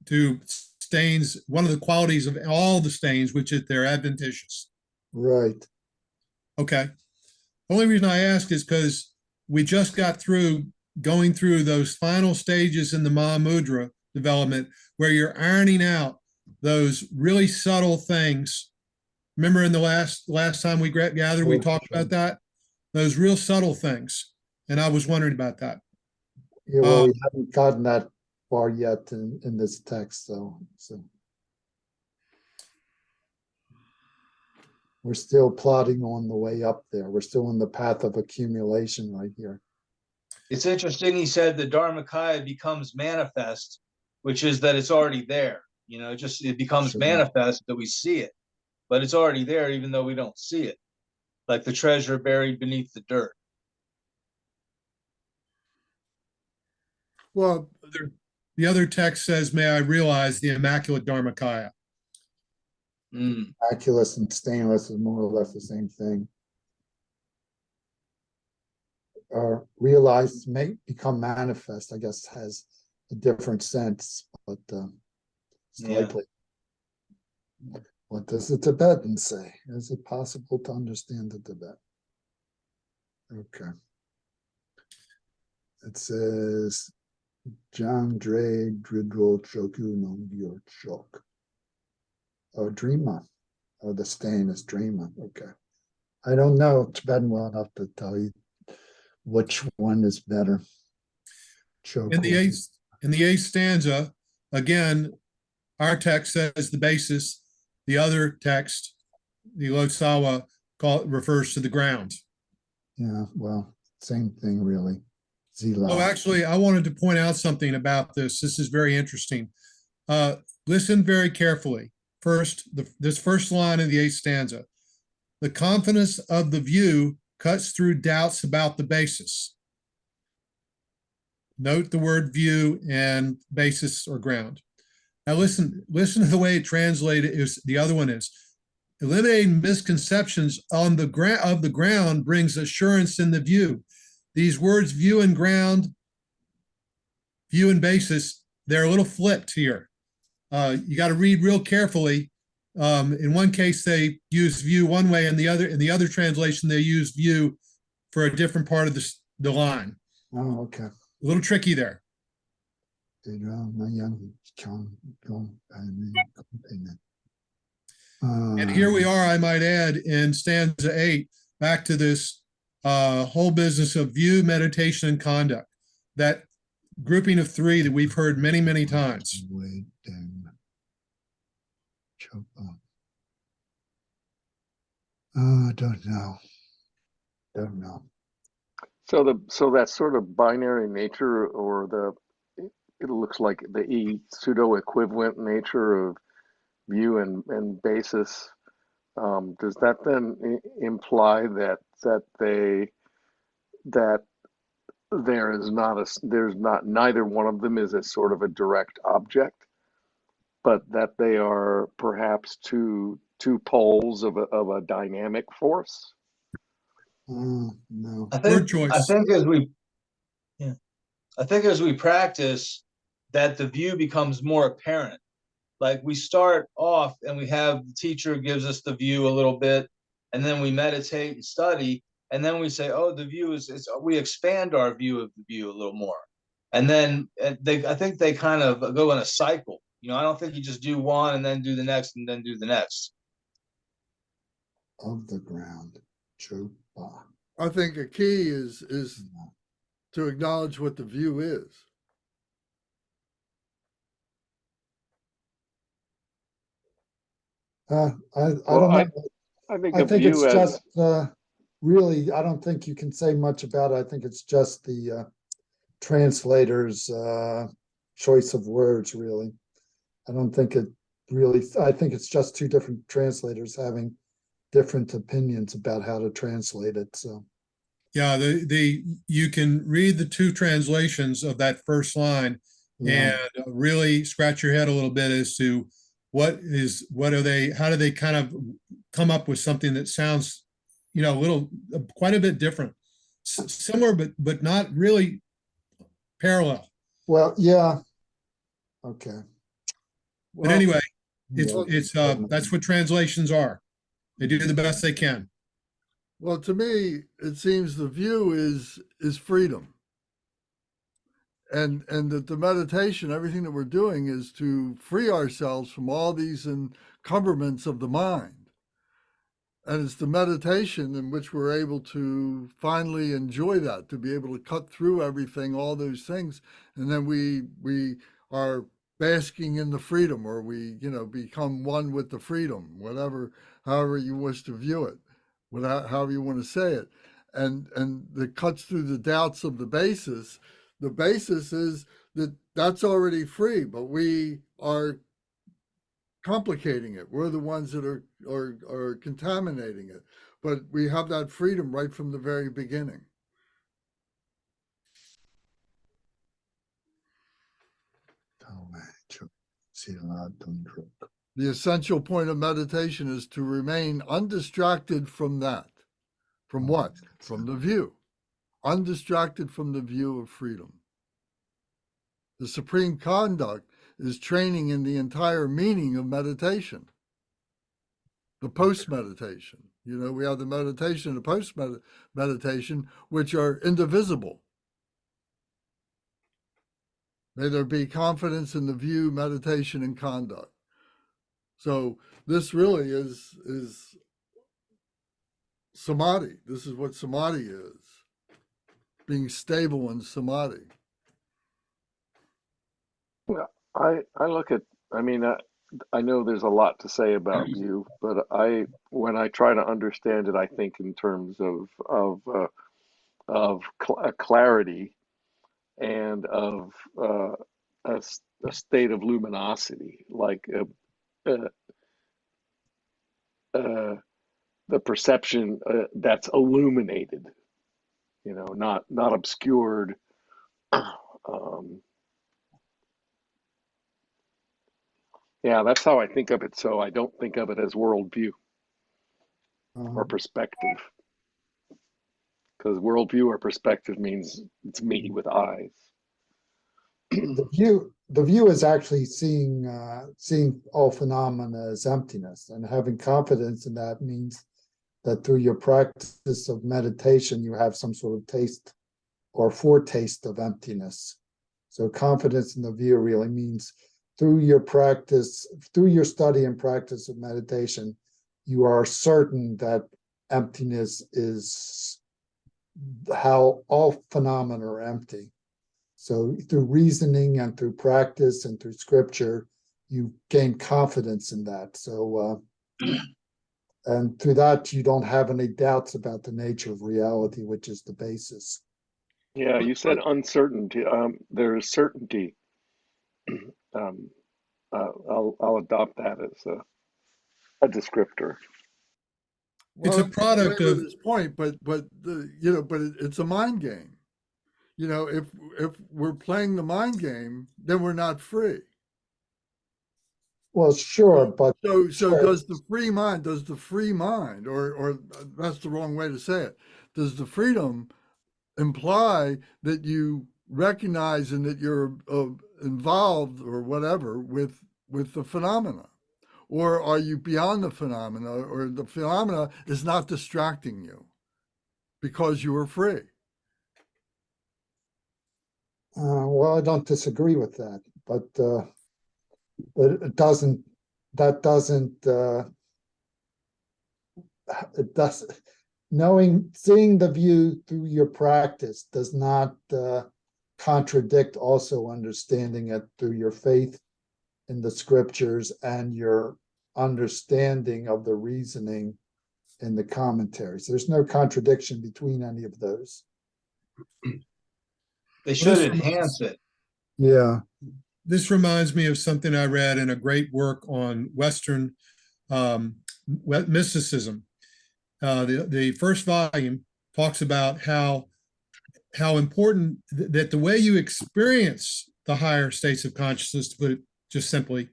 Speaker 3: to stains, one of the qualities of all the stains, which is they're adventitious.
Speaker 4: Right.
Speaker 3: Okay. Only reason I ask is because we just got through going through those final stages in the Mahamudra development where you're ironing out those really subtle things. Remember in the last time we gathered, we talked about that? Those real subtle things. And I was wondering about that.
Speaker 4: Yeah, well, we haven't gotten that far yet in this text, so we're still plodding on the way up there. We're still in the path of accumulation right here.
Speaker 5: It's interesting. He said the Dharmakaya becomes manifest, which is that it's already there. It becomes
Speaker 4: Sure.
Speaker 5: manifest that we see it, but it's already there even though we don't see it, like the treasure buried beneath the dirt.
Speaker 1: Well,
Speaker 3: The other text says, may I realize the immaculate Dharmakaya.
Speaker 4: Miraculous and stainless is more or less the same thing. Realized may become manifest, I guess, has a different sense, but slightly. Yeah. What does the Tibetan say? Is it possible to understand the Tibet? Okay. It says, Jangdre Dridro Choku no Gyor Chok. Oh, Dreama. Oh, the stain is Dreama. Okay. I don't know Tibetan well enough to tell you which one is better.
Speaker 3: In the eighth stanza, again, our text says the basis. The other text, the Lotsawa, refers to the ground.
Speaker 4: Yeah, well, same thing really. Zila.
Speaker 3: Oh, actually, I wanted to point out something about this. This is very interesting. Listen very carefully. First, this first line of the eighth stanza. The confidence of the view cuts through doubts about the basis. Note the word view and basis or ground. Now listen to the way it translated is the other one is eliminating misconceptions on the ground brings assurance in the view. These words view and ground, view and basis, they're a little flipped here. You got to read real carefully. In one case, they use view one way, and in the other translation, they use view for a different part of the line.
Speaker 4: Oh, okay.
Speaker 3: A little tricky there. And here we are, I might add, in stanza 8, back to this whole business of view, meditation, and conduct. That grouping of three that we've heard many, many times.
Speaker 4: Don't know.
Speaker 2: So that sort of binary nature, or it looks like the pseudo equivalent nature of view and basis. Does that then imply that neither one of them is a sort of a direct object, but that they are perhaps two poles of a dynamic force?
Speaker 4: No.
Speaker 3: Word choice.
Speaker 5: I think as we practice, that the view becomes more apparent. Like we start off and we have the teacher gives us the view a little bit, and then we meditate and study, and then we say, oh, the view is we expand our view of the view a little more. And then I think they kind of go in a cycle. I don't think you just do one and then do the next and then do the next.
Speaker 4: Of the ground. Chopa.
Speaker 1: I think a key is to acknowledge what the view is.
Speaker 4: I
Speaker 2: Well,
Speaker 4: don't
Speaker 2: I,
Speaker 4: know.
Speaker 2: I think
Speaker 4: I
Speaker 2: of
Speaker 4: think it's
Speaker 2: view as,
Speaker 4: just, really, I don't think you can say much about it. I think it's just the, translator's, choice of words, really. I don't think it really, I think it's just two different translators having different opinions about how to translate it, so.
Speaker 3: Yeah, you can read the two translations of that first line
Speaker 4: Yeah,
Speaker 3: and really scratch your head a little bit as to what are they, how do they kind of come up with something that sounds, a little, quite a bit different, similar, but not really parallel.
Speaker 4: well, yeah, okay.
Speaker 3: But
Speaker 1: Well,
Speaker 3: anyway,
Speaker 4: Yeah.
Speaker 3: that's what translations are. They do the best they can.
Speaker 1: well, to me, it seems the view is freedom. And that the meditation, everything that we're doing is to free ourselves from all these encumberments of the mind. And it's the meditation in which we're able to finally enjoy that, to be able to cut through everything, all those things, and then we are basking in the freedom, or we become one with the freedom, whatever, however you wish to view it, without however you want to say it, and that cuts through the doubts of the basis. The basis is that that's already free, but we are complicating it. We're the ones that are contaminating it. But we have that freedom right from the very beginning. The essential point of meditation is to remain undistracted from that. From what? From the view. Undistracted from the view of freedom. The supreme conduct is training in the entire meaning of meditation. The post meditation. We have the meditation and the post meditation, which are indivisible. May there be confidence in the view, meditation, and conduct. So this really is samadhi. This is what samadhi is. Being stable in samadhi.
Speaker 2: I look at, I mean, I know there's a lot to say about view, but when I try to understand it, I think in terms of clarity and of a state of luminosity, like the perception that's illuminated, not obscured. Yeah, that's how I think of it. So I don't think of it as worldview or perspective, because worldview or perspective means it's me with eyes.
Speaker 4: The view is actually seeing all phenomena as emptiness, and having confidence in that means that through your practice of meditation, you have some sort of taste or foretaste of emptiness. So confidence in the view really means through your study and practice of meditation, you are certain that emptiness is how all phenomena are empty. So through reasoning and through practice and through scripture, you gain confidence in that. So, and through that, you don't have any doubts about the nature of reality, which is the basis.
Speaker 2: Yeah, you said uncertainty. There is certainty. I'll adopt that as a descriptor.
Speaker 3: It's a
Speaker 1: Well,
Speaker 3: product of,
Speaker 1: this point, but it's a mind game. If we're playing the mind game, then we're not free.
Speaker 4: Well, sure, but
Speaker 1: So
Speaker 4: sure.
Speaker 1: does the free mind, or that's the wrong way to say it. Does the freedom imply that you recognize and that you're involved or whatever with the phenomena? Or are you beyond the phenomena, or the phenomena is not distracting you because you are free?
Speaker 4: Well, I don't disagree with that, but it doesn't. That doesn't. It does. Seeing the view through your practice does not contradict also understanding it through your faith in the scriptures and your understanding of the reasoning in the commentaries. There's no contradiction between any of those.
Speaker 5: They should
Speaker 3: Listen,
Speaker 5: enhance it.
Speaker 4: Yeah.
Speaker 3: This reminds me of something I read in a great work on Western mysticism. The first volume talks about how important that the way you experience the higher states of consciousness, to put it just simply,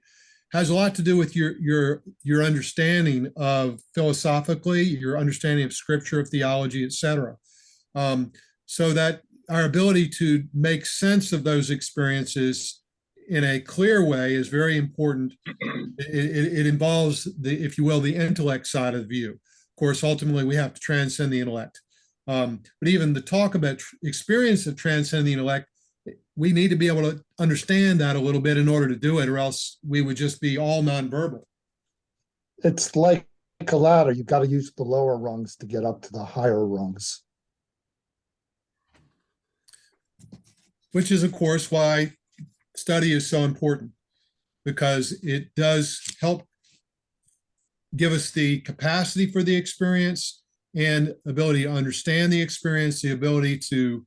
Speaker 3: has a lot to do with your understanding of philosophically, your understanding of scripture, of theology, etc. So that our ability to make sense of those experiences in a clear way is very important. It involves the, if you will, the intellect side of the view. Of course, ultimately we have to transcend the intellect. But even the talk about experience of transcending the intellect, we need to be able to understand that a little bit in order to do it, or else we would just be all nonverbal.
Speaker 4: It's like a ladder. You've got to use the lower rungs to get up to the higher rungs.
Speaker 3: Which is, of course, why study is so important, because it does help give us the capacity for the experience and ability to understand the experience, the ability to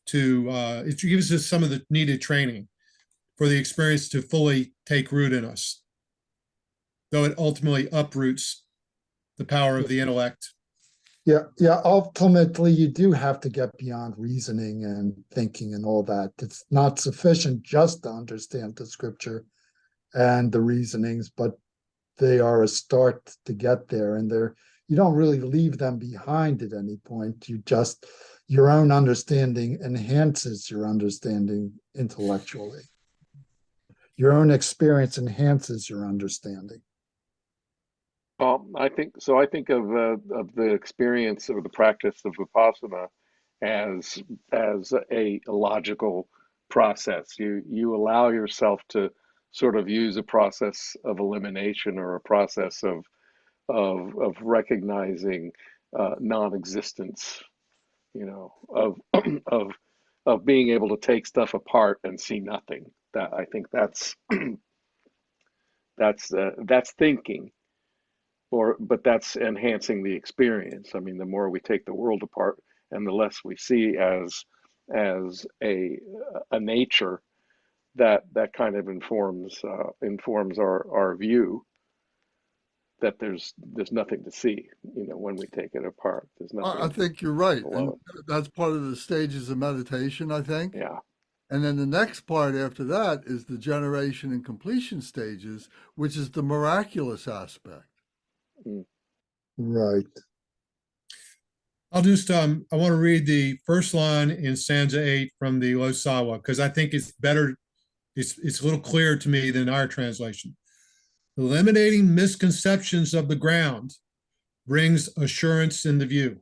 Speaker 3: it gives us some of the needed training for the experience to fully take root in us, though it ultimately uproots the power of the intellect.
Speaker 4: Yeah. Ultimately, you do have to get beyond reasoning and thinking and all that. It's not sufficient just to understand the scripture and the reasonings, but they are a start to get there, and you don't really leave them behind at any point. Your own understanding enhances your understanding intellectually. Your own experience enhances your understanding.
Speaker 2: Well, I think so. I think of the experience or the practice of Vipassana as a logical process. You allow yourself to sort of use a process of elimination or a process of recognizing non-existence. You know, of being able to take stuff apart and see nothing. That I think that's that's thinking. But that's enhancing the experience. I mean, the more we take the world apart and the less we see as a nature, that kind of informs our view that there's nothing to see, when we take it apart. There's
Speaker 1: I
Speaker 2: nothing
Speaker 1: think you're right.
Speaker 2: below
Speaker 1: And that's part of the stages of meditation, I think.
Speaker 2: it. Yeah.
Speaker 1: And then the next part after that is the generation and completion stages, which is the miraculous aspect.
Speaker 4: Right.
Speaker 3: I'll just I want to read the first line in stanza 8 from the Losawa, because I think it's better, it's a little clearer to me than our translation. Eliminating misconceptions of the ground brings assurance in the view.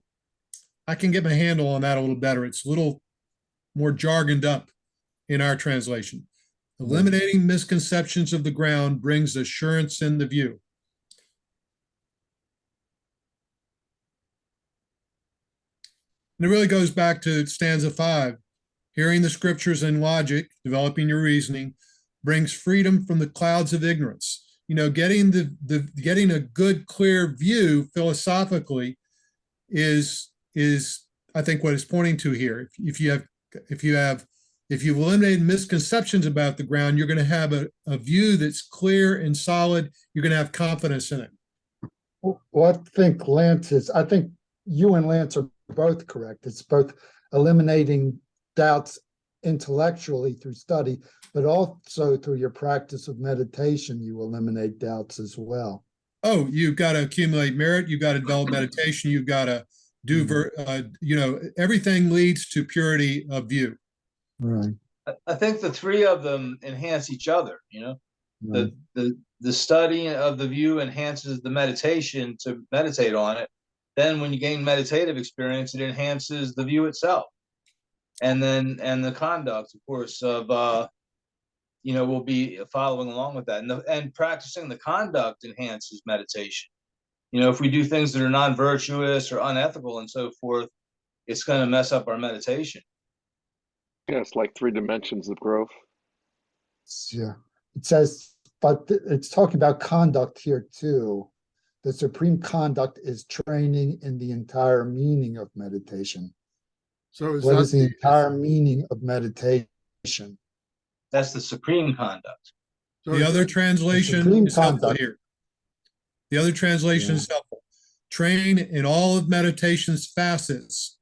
Speaker 3: I can get my handle on that a little better. It's a little more jargoned up in our translation. Eliminating misconceptions of the ground brings assurance in the view. And it really goes back to stanza 5. Hearing the scriptures and logic, developing your reasoning, brings freedom from the clouds of ignorance. Getting getting a good, clear view philosophically is I think what it's pointing to here. If you've eliminated misconceptions about the ground, you're going to have a view that's clear and solid. You're going to have confidence in it.
Speaker 4: Well, I think you and Lance are both correct. It's both eliminating doubts intellectually through study, but also through your practice of meditation, you eliminate doubts as well.
Speaker 3: Oh, you've got to accumulate merit. You've got to develop meditation. You've got to do, everything leads to purity of view.
Speaker 4: Right.
Speaker 5: I think the three of them enhance each other.
Speaker 4: Right.
Speaker 5: The study of the view enhances the meditation to meditate on it. Then when you gain meditative experience, it enhances the view itself. And the conduct, of course, of will be following along with that. And practicing the conduct enhances meditation. If we do things that are non-virtuous or unethical and so forth, it's going to mess up our meditation.
Speaker 2: Yeah, it's like 3 dimensions of growth.
Speaker 4: Yeah. It says but it's talking about conduct here too. The supreme conduct is training in the entire meaning of meditation.
Speaker 1: So is
Speaker 4: What
Speaker 1: that
Speaker 4: is the entire meaning of meditation?
Speaker 5: That's the supreme conduct.
Speaker 1: so
Speaker 3: The
Speaker 1: is
Speaker 3: other
Speaker 1: that-
Speaker 3: translation
Speaker 4: supreme
Speaker 3: is helpful
Speaker 4: conduct.
Speaker 3: here. The other translation is helpful. Train in all of meditation's facets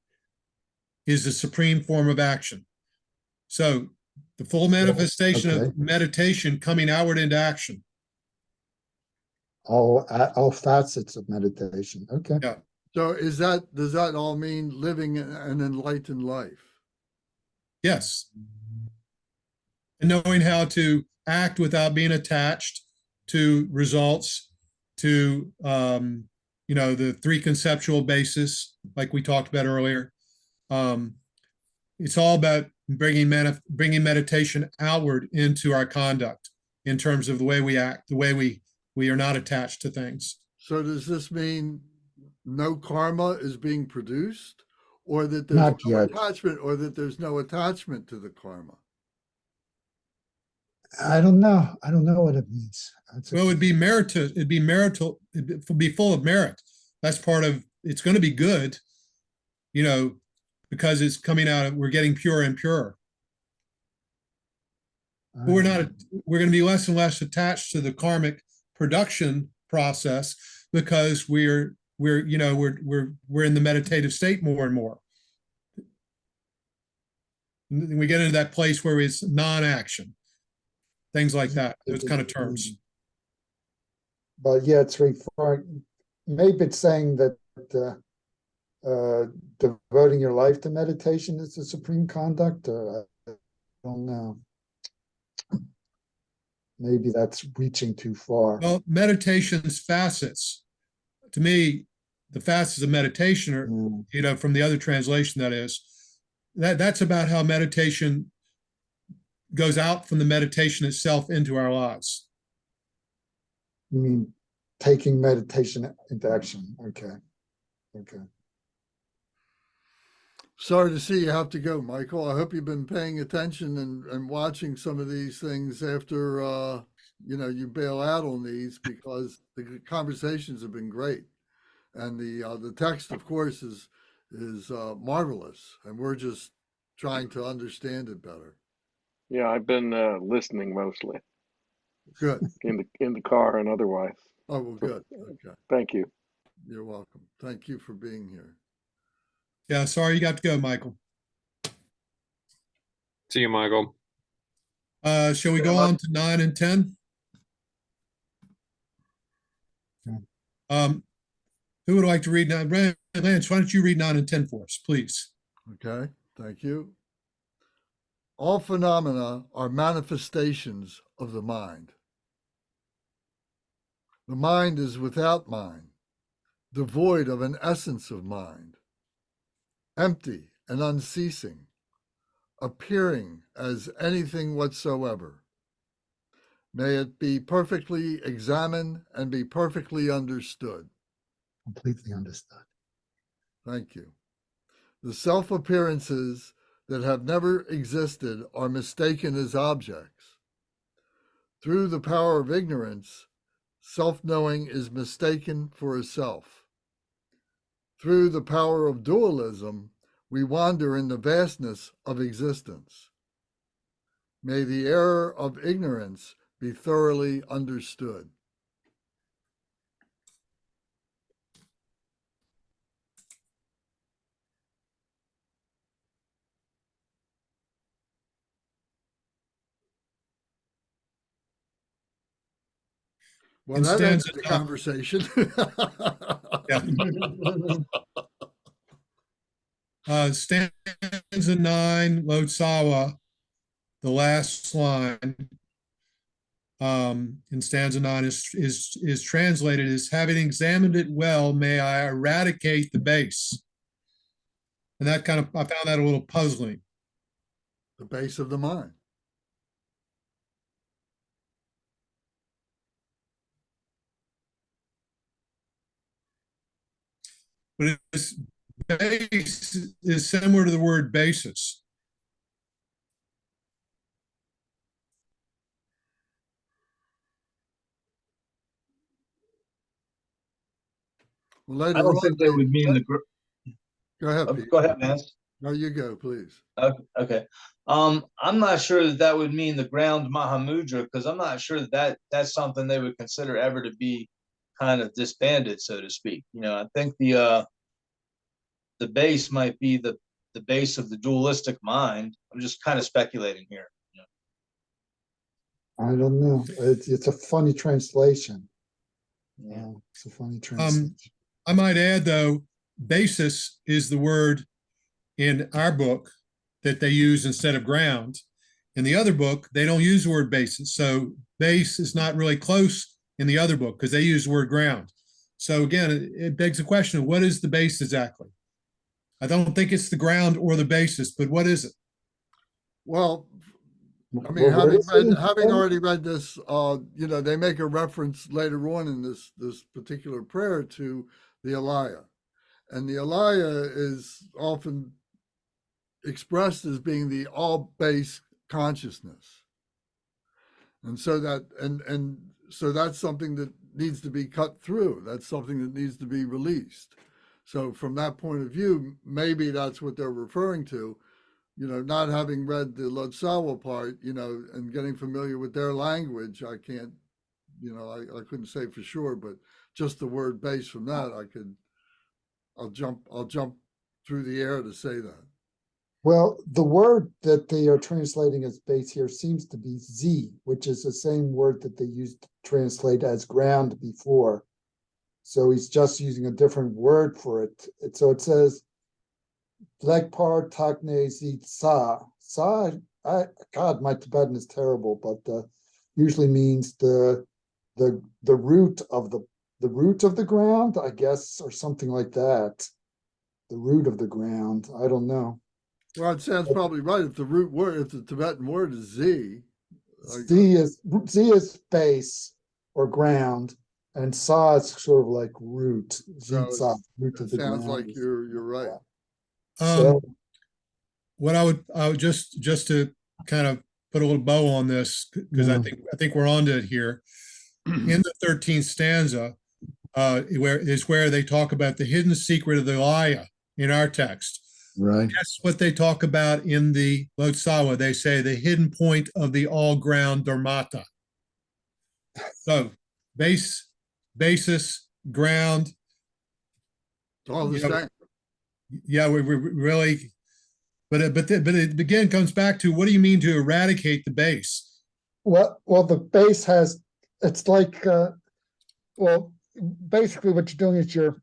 Speaker 3: is the supreme form of action. So the full manifestation
Speaker 4: okay.
Speaker 3: of meditation coming outward into action.
Speaker 4: All facets of meditation. Okay.
Speaker 3: Yeah.
Speaker 1: so does that all mean living an enlightened life?
Speaker 3: Yes. And knowing how to act without being attached to results, to the three conceptual basis, like we talked about earlier. It's all about bringing meditation outward into our conduct in terms of the way we act, the way we are not attached to things.
Speaker 1: So does this mean no karma is being produced, or that there's
Speaker 4: Not
Speaker 1: no
Speaker 4: yet.
Speaker 1: attachment, or that there's no attachment to the karma?
Speaker 4: I don't know. I don't know what it means.
Speaker 3: Well, it'd be meritorious. It'd be full of merit. That's part of, it's going to be good, because it's coming out of, we're getting purer and purer. But we're going to be less and less attached to the karmic production process because we're in the meditative state more and more. And we get into that place where it's non-action, things like that, those kind of terms.
Speaker 4: But yeah, it's referring, maybe it's saying that devoting your life to meditation is the supreme conduct, or I don't know. Maybe that's reaching too far.
Speaker 3: Well, meditation's facets, to me, the facets of meditation are, from the other translation, that's about how meditation goes out from the meditation itself into our lives.
Speaker 4: You mean taking meditation into action? Okay.
Speaker 1: Sorry to see you have to go, Michael. I hope you've been paying attention and watching some of these things after you bail out on these, because the conversations have been great, and the text, of course, is marvelous, and we're just trying to understand it better.
Speaker 2: Yeah, I've been listening mostly
Speaker 1: Good.
Speaker 2: in the car and otherwise.
Speaker 1: Oh, well, good. Okay.
Speaker 2: Thank you.
Speaker 1: You're welcome. Thank you for being here.
Speaker 3: Yeah, sorry you got to go, Michael.
Speaker 6: See you, Michael.
Speaker 3: Shall we go on to 9 and 10? Who would like to read 9? Lance, why don't you read 9 and 10 for us, please?
Speaker 1: Okay. Thank you. All phenomena are manifestations of the mind. The mind is without mind, devoid of an essence of mind, empty and unceasing, appearing as anything whatsoever. May it be perfectly examined and be perfectly understood.
Speaker 4: Completely understood.
Speaker 1: Thank you. The self-appearances that have never existed are mistaken as objects. Through the power of ignorance, self-knowing is mistaken for a self. Through the power of dualism, we wander in the vastness of existence. May the error of ignorance be thoroughly understood. Well,
Speaker 3: In
Speaker 1: that ended
Speaker 3: stanza
Speaker 1: the
Speaker 3: 9.
Speaker 1: conversation.
Speaker 3: Stanza 9, Lotsawa, the last line in stanza 9 is translated as, having examined it well, may I eradicate the base. And I found that a little puzzling.
Speaker 1: The base of the mind.
Speaker 3: But this base is similar to the word basis.
Speaker 1: Well, later
Speaker 5: I don't
Speaker 1: on,
Speaker 5: think they would mean
Speaker 1: go ahead, Pete.
Speaker 5: Go ahead, Vance.
Speaker 1: No, you go, please.
Speaker 5: Okay. I'm not sure that that would mean the ground Mahamudra, because I'm not sure that that's something they would consider ever to be kind of disbanded, so to speak. I think the base might be the base of the dualistic mind. I'm just kind of speculating here.
Speaker 4: I don't know. It's a funny translation.
Speaker 5: Yeah.
Speaker 4: It's a funny translation.
Speaker 3: I might add, though, basis is the word in our book that they use instead of ground. In the other book, they don't use the word basis. So base is not really close in the other book because they use the word ground. So again, it begs the question of what is the base exactly? I don't think it's the ground or the basis, but what is it?
Speaker 1: Well, I mean,
Speaker 4: Well, what is it?
Speaker 1: having already read this, they make a reference later on in this particular prayer to the Alaya, and the Alaya is often expressed as being the all base consciousness, and so that's something that needs to be cut through. That's something that needs to be released. So from that point of view, maybe that's what they're referring to. Not having read the Lotsawa part, and getting familiar with their language, I can't, I couldn't say for sure, but just the word base from that, I'll jump through the air to say that.
Speaker 4: Well, the word that they are translating as base here seems to be Z, which is the same word that they used to translate as ground before. So he's just using a different word for it. So it says, Lekpar Takne Zit Sa. God, my Tibetan is terrible, but usually means the root of the ground, I guess, or something like that. The root of the ground. I don't know.
Speaker 1: Well, it sounds probably right. If the Tibetan word is Z,
Speaker 4: Z is base or ground, and Sa is sort of like root.
Speaker 1: so
Speaker 4: Zit Sa, root of the
Speaker 1: sounds
Speaker 4: ground.
Speaker 1: like you're right.
Speaker 4: So
Speaker 3: What I would just to kind of put a little bow on this, because I think we're onto it here. In the 13th stanza, where they talk about the hidden secret of the Alaya in our text.
Speaker 4: right.
Speaker 3: That's what they talk about in the Lotsawa. They say the hidden point of the all ground Dharmata. So basis, ground.
Speaker 1: It's all the same.
Speaker 3: Yeah, we really, but it again comes back to what do you mean to eradicate the base?
Speaker 4: Well, the base it's like, basically what you're doing is you're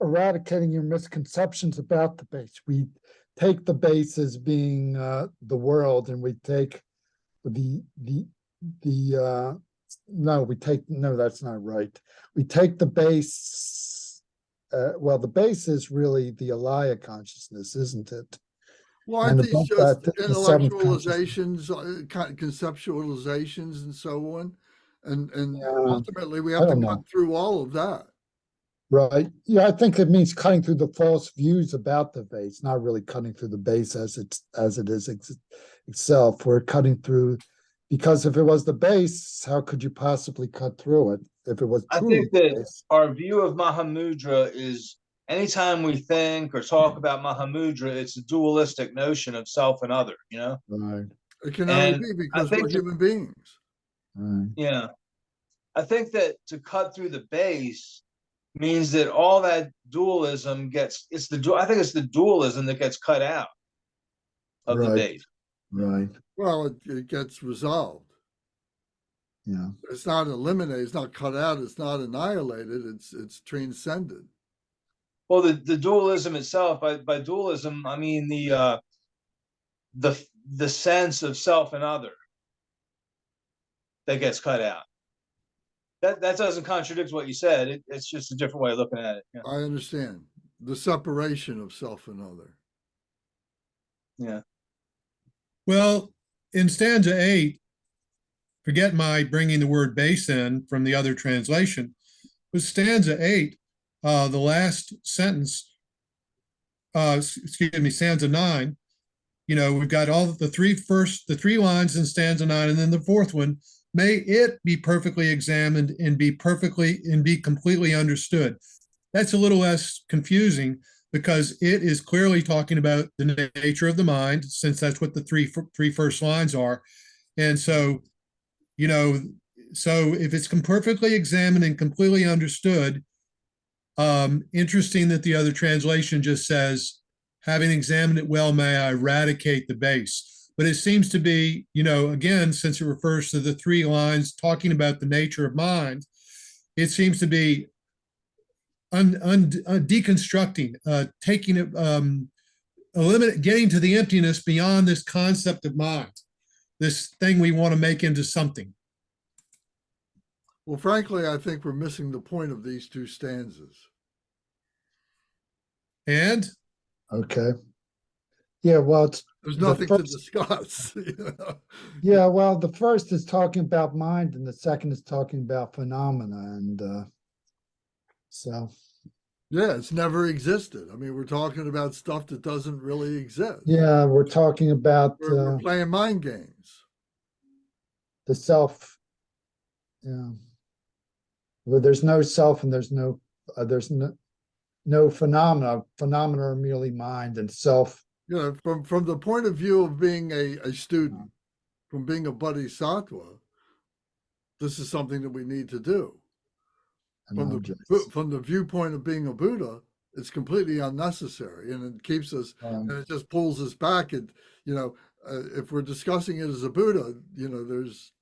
Speaker 4: eradicating your misconceptions about the base. We take the base as being the world, and we take no, that's not right. We take the base. The base is really the Alaya consciousness, isn't it?
Speaker 1: Well,
Speaker 4: And
Speaker 1: aren't these
Speaker 4: above
Speaker 1: just
Speaker 4: that, the seventh
Speaker 1: intellectualizations, conceptualizations, and so on? And
Speaker 4: Yeah,
Speaker 1: ultimately, we
Speaker 4: I
Speaker 1: have to
Speaker 4: don't
Speaker 1: cut
Speaker 4: know.
Speaker 1: through all of that.
Speaker 4: Right. Yeah, I think it means cutting through the false views about the base, not really cutting through the base as it is itself. We're cutting through, because if it was the base, how could you possibly cut through it if it was
Speaker 5: I
Speaker 4: truly
Speaker 5: think
Speaker 4: the
Speaker 5: that
Speaker 4: base?
Speaker 5: our view of Mahamudra is anytime we think or talk about Mahamudra, it's a dualistic notion of self and other,
Speaker 4: Right.
Speaker 1: It can only
Speaker 5: And
Speaker 1: be
Speaker 5: I
Speaker 1: because we're
Speaker 5: think,
Speaker 1: human beings.
Speaker 4: Right.
Speaker 5: yeah, I think that to cut through the base means that all that dualism I think it's the dualism that gets cut out of the
Speaker 4: Right.
Speaker 5: base.
Speaker 4: Right.
Speaker 1: Well, it gets resolved.
Speaker 4: Yeah.
Speaker 1: It's not eliminated. It's not cut out. It's not annihilated. It's transcended.
Speaker 5: Well, the dualism itself, by dualism, I mean the sense of self and other that gets cut out. That doesn't contradict what you said. It's just a different way of looking at it. Yeah.
Speaker 1: I understand the separation of self and other.
Speaker 5: Yeah.
Speaker 3: Well, in stanza 8, forget my bringing the word base in from the other translation. With stanza 8, the last sentence, stanza 9, we've got all the three lines in stanza 9, and then the fourth one, may it be perfectly examined and be completely understood. that's a little less confusing because it is clearly talking about the nature of the mind, since that's what the three first lines are. And so, you know, so if it's perfectly examined and completely understood, interesting that the other translation just says, having examined it well, may I eradicate the base. But it seems to be, you know, again, since it refers to the three lines talking about the nature of mind, it seems to be deconstructing, taking it, getting to the emptiness beyond this concept of mind, this thing we want to make into something.
Speaker 1: Well, frankly, I think we're missing the point of these two stanzas.
Speaker 3: And
Speaker 4: Okay. Yeah, well, it's
Speaker 1: There's
Speaker 4: the
Speaker 1: nothing to
Speaker 4: first-
Speaker 1: discuss. You know?
Speaker 4: yeah, well, the first is talking about mind and the second is talking about phenomena. And so,
Speaker 1: Yeah, it's never existed. I mean, we're talking about stuff that doesn't really exist.
Speaker 4: yeah, we're talking about
Speaker 1: We're playing mind games.
Speaker 4: the self. Yeah. Well, there's no self and there's no phenomena. Phenomena are merely mind, and self.
Speaker 1: You know, from the point of view of being a student, from being a bodhisattva, this is something that we need to do.
Speaker 4: And
Speaker 1: From the viewpoint of being a Buddha, it's unnecessary, and it keeps us, and it just pulls us back. And you know, if we're discussing it as a Buddha, you know, there's,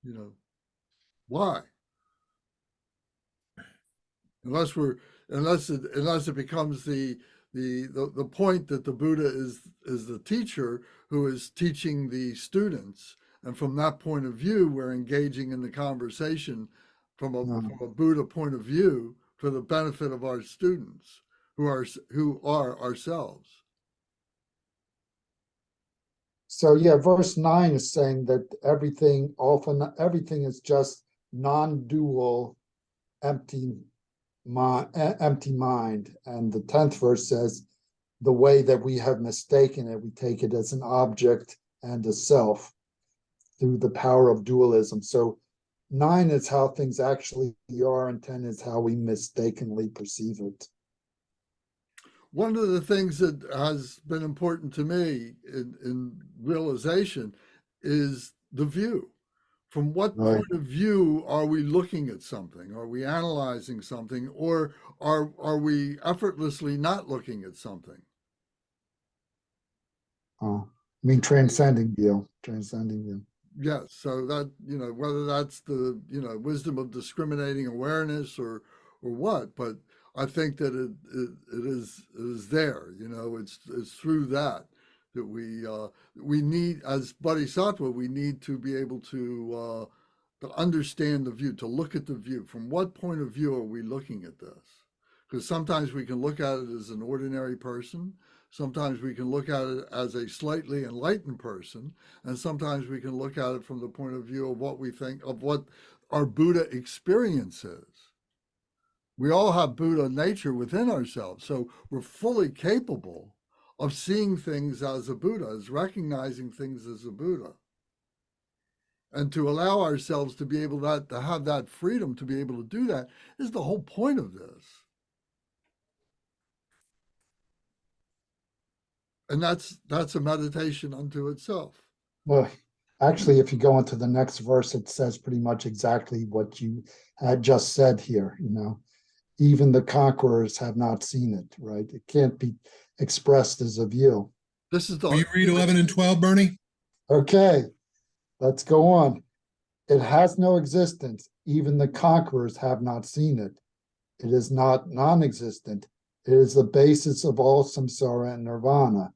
Speaker 1: you know, why? Unless it becomes the point that the Buddha is the teacher who is teaching the students, and from that point of view, we're engaging in the conversation from a Buddha point of view for the benefit of our students who are ourselves.
Speaker 4: So yeah, verse 9 is saying that everything is just non-dual, empty mind. And the 10th verse says, the way that we have mistaken it, we take it as an object and a self through the power of dualism. So 9 is how things actually are, and 10 is how we mistakenly perceive it.
Speaker 1: One of the things that has been important to me in realization is the view. From what point of view are we looking at something? Are we analyzing something, or are we effortlessly not looking at something?
Speaker 4: I mean, transcending view.
Speaker 1: Yes. So that, you know, whether that's the, you know, wisdom of discriminating awareness or what, but I think that it is there. You know, it's through that we need, as bodhisattva, we need to be able to understand the view, to look at the view. From what point of view are we looking at this? Because sometimes we can look at it as an ordinary person. Sometimes we can look at it as a slightly enlightened person, and sometimes we can look at it from the point of view of what we think of what our Buddha experience is. We all have Buddha nature within ourselves, so we're fully capable of seeing things as a Buddha, as recognizing things as a Buddha. And to allow ourselves to be able to have that freedom to be able to do that is the whole point of this. And that's a meditation unto itself.
Speaker 4: Well, actually, if you go into the next verse, it says pretty much exactly what you had just said here. You know, even the conquerors have not seen it, right? It can't be expressed as a view.
Speaker 1: This is the.
Speaker 3: Will you read 11 and 12, Bernie?
Speaker 4: Okay, let's go on. It has no existence. Even the conquerors have not seen it. It is not non-existent. It is the basis of all samsara and nirvana.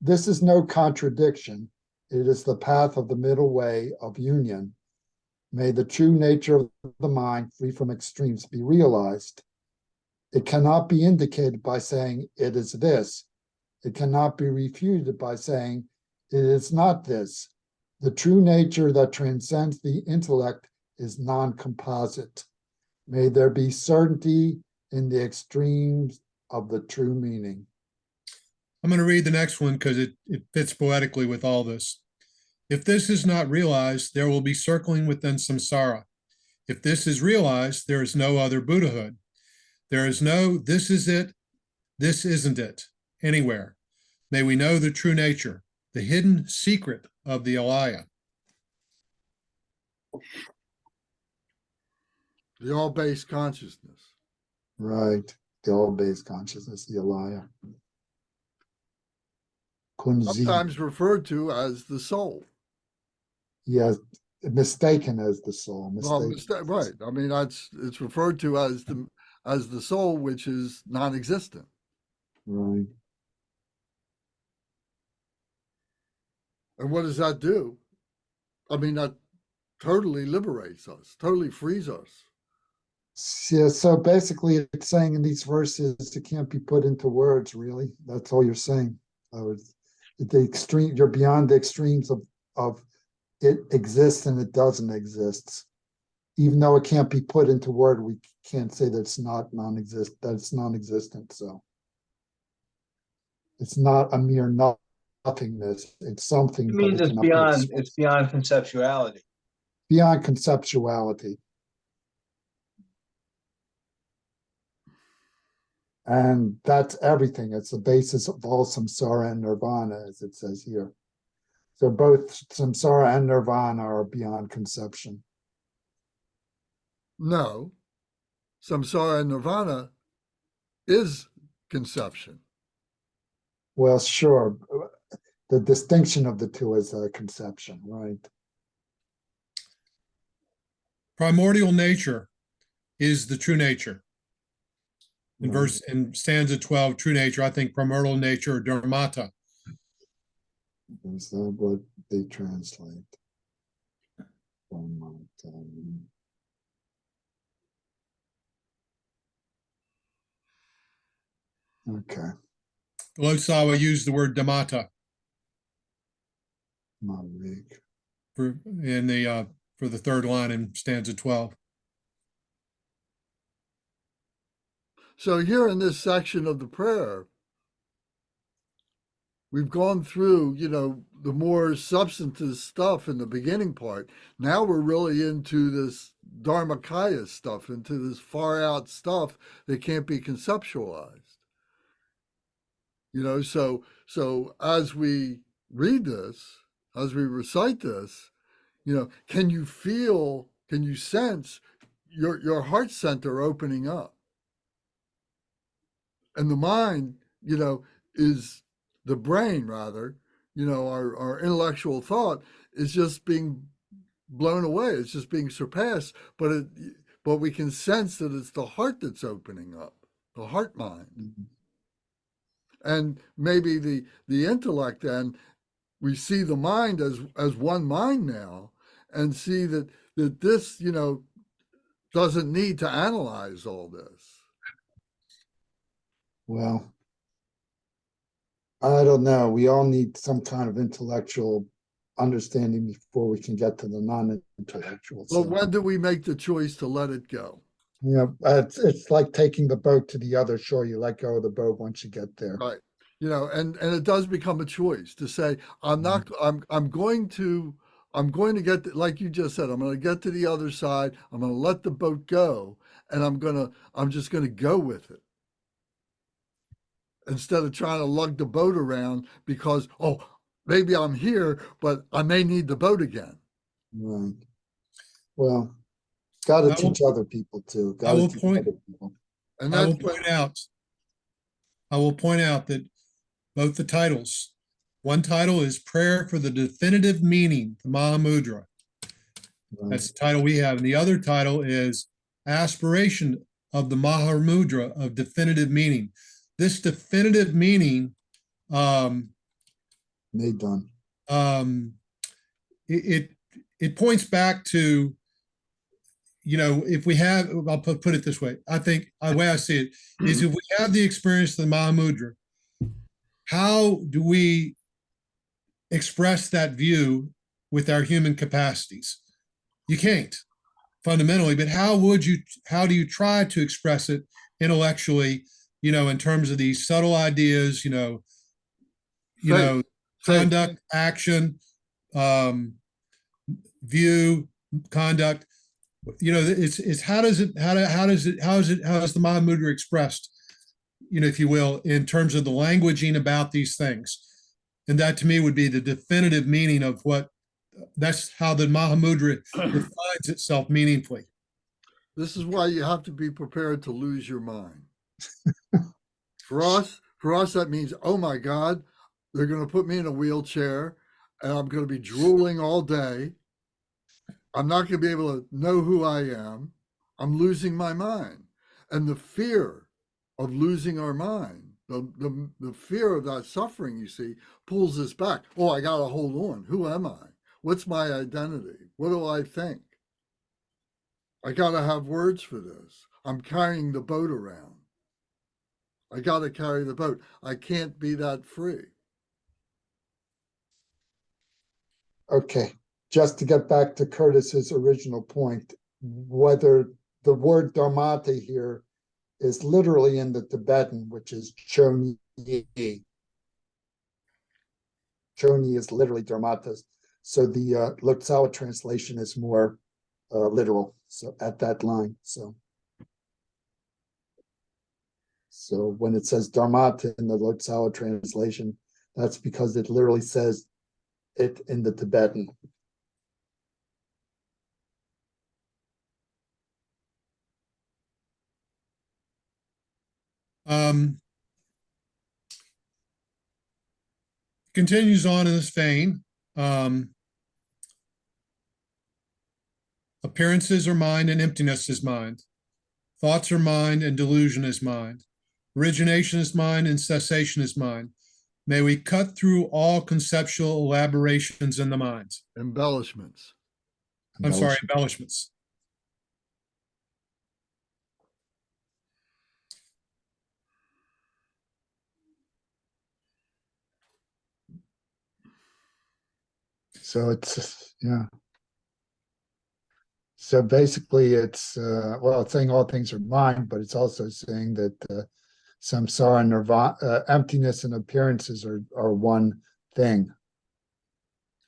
Speaker 4: This is no contradiction. It is the path of the middle way of union. May the true nature of the mind, free from extremes, be realized. It cannot be indicated by saying it is this. It cannot be refuted by saying it is not this. The true nature that transcends the intellect is non-composite. May there be certainty in the extremes of the true meaning.
Speaker 3: I'm going to read the next one because it fits poetically with all this. If this is not realized, there will be circling within samsara. If this is realized, there is no other Buddhahood. There is no, this is it, this isn't it, anywhere. May we know the true nature, the hidden secret of the Alaya.
Speaker 1: The all-base consciousness.
Speaker 4: Right. The all-base consciousness, the Alaya. Kunzi.
Speaker 1: Sometimes referred to as the soul.
Speaker 4: Yes, mistaken as the soul.
Speaker 1: Well,
Speaker 4: Mistaken.
Speaker 1: right. I mean, it's referred to as the soul, which is non-existent.
Speaker 4: Right.
Speaker 1: And what does that do? I mean, that totally liberates us, totally frees us.
Speaker 4: Yeah, so basically it's saying in these verses it can't be put into words, really. That's all you're saying. The extreme, you're beyond the extremes of it exists and it doesn't exist. Even though it can't be put into word, we can't say that it's not that it's non-existent. So it's not a mere nothingness. It's something,
Speaker 5: It
Speaker 4: but
Speaker 5: means
Speaker 4: it cannot be expressed.
Speaker 5: it's beyond conceptuality.
Speaker 4: Beyond conceptuality. And that's everything. It's the basis of all samsara and nirvana, as it says here. So both samsara and nirvana are beyond conception.
Speaker 1: No, samsara and nirvana is conception.
Speaker 4: Well, sure. The distinction of the two is a conception, right?
Speaker 3: Primordial nature is the true nature. In stanza 12, true nature, I think primordial nature or dharmata.
Speaker 4: Is that what they translate? Okay.
Speaker 3: Lotsawa used the word dhamata for the third line in stanza 12.
Speaker 1: So here in this section of the prayer, we've gone through, the more substantive stuff in the beginning part. Now we're really into this Dharmakaya stuff, into this far out stuff that can't be conceptualized. So as we read this, as we recite this, can you sense your heart center opening up? And the mind, is the brain rather, our intellectual thought is just being blown away. It's just being surpassed, but we can sense that it's the heart that's opening up, the heart mind. Mm-hmm. And maybe the intellect, then we see the mind as one mind now, and see that this, doesn't need to analyze all this.
Speaker 4: Well, I don't know. We all need some kind of intellectual understanding before we can get to the non-intellectual.
Speaker 1: Well, when do we make the choice to let it go?
Speaker 4: Yeah, it's like taking the boat to the other shore. You let go of the boat once you get there.
Speaker 1: Right. And it does become a choice to say, I'm going to get, like you just said, I'm going to get to the other side. I'm going to let the boat go, and I'm just going to go with it, instead of trying to lug the boat around because, maybe I'm here, but I may need the boat again.
Speaker 4: Right. Well, got to teach other people too.
Speaker 3: I will point out that both the titles, one title is Prayer for the Definitive Meaning, the Mahamudra. Right. That's the title we have. And the other title is Aspiration of the Mahamudra of Definitive Meaning. This definitive meaning, it points back to, if we have, I'll put it this way. I think the way I see it is, if we have the experience of the Mahamudra, how do we express that view with our human capacities? You can't, fundamentally, but how do you try to express it intellectually, in terms of these subtle ideas, conduct, action, view, conduct. it's how does it, how is the Mahamudra expressed, if you will, in terms of the languaging about these things. And that to me would be the definitive meaning of that's how the Mahamudra defines itself meaningfully.
Speaker 1: This is why you have to be prepared to lose your mind. For us, that means, oh my God, they're going to put me in a wheelchair and I'm going to be drooling all day. I'm not going to be able to know who I am. I'm losing my mind. And the fear of losing our mind, the fear of that suffering, you see, pulls us back. Oh, I got to hold on. Who am I? What's my identity? What do I think? I got to have words for this. I'm carrying the boat around. I got to carry the boat. I can't be that free.
Speaker 4: Okay, just to get back to Curtis's original point, whether the word dharmata here is literally in the Tibetan, which is choni. Choni is literally dharmatas. So the Lotsawa translation is more literal. So at that line, so when it says dharmata in the Lotsawa translation, that's because it literally says it in the Tibetan.
Speaker 3: Continues on in this vein. Appearances are mind and emptiness is mind. Thoughts are mind and delusion is mind. Origination is mind and cessation is mind. May we cut through all conceptual elaborations in the mind.
Speaker 1: Embellishments.
Speaker 3: I'm sorry, embellishments.
Speaker 4: So it's, yeah. So basically it's, it's saying all things are mind, but it's also saying that samsara and nirvana, emptiness and appearances are one thing.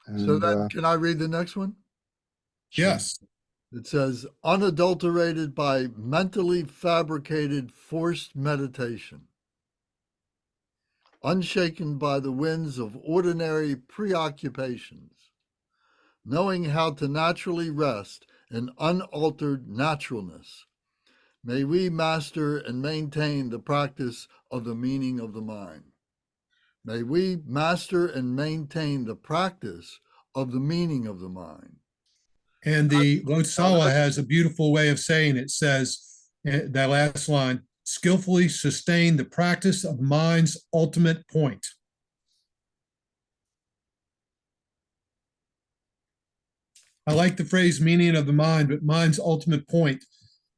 Speaker 4: And,
Speaker 1: So then, can I read the next one?
Speaker 3: Yes.
Speaker 1: It says, unadulterated by mentally fabricated forced meditation, unshaken by the winds of ordinary preoccupations, knowing how to naturally rest in unaltered naturalness, may we master and maintain the practice of the meaning of the mind. May we master and maintain the practice of the meaning of the mind.
Speaker 3: And the Lotsawa has a beautiful way of saying it. Says, that last line, skillfully sustain the practice of mind's ultimate point. I like the phrase meaning of the mind, but mind's ultimate point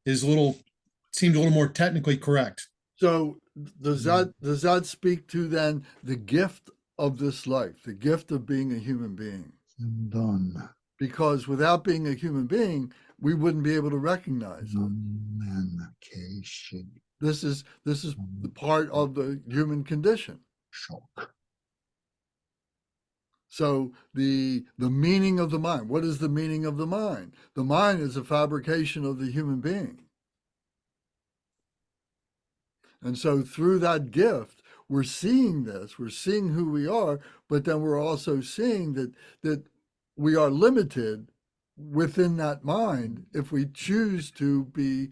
Speaker 3: is seems a little more technically correct.
Speaker 1: So does that speak to then the gift of this life, the gift of being a human being?
Speaker 4: done.
Speaker 1: Because without being a human being, we wouldn't be able to recognize it.
Speaker 4: Communication.
Speaker 1: This is the part of the human condition.
Speaker 4: Shock.
Speaker 1: So the meaning of the mind, what is the meaning of the mind? The mind is a fabrication of the human being. And so through that gift, we're seeing this, we're seeing who we are, but then we're also seeing that we are limited within that mind if we choose to be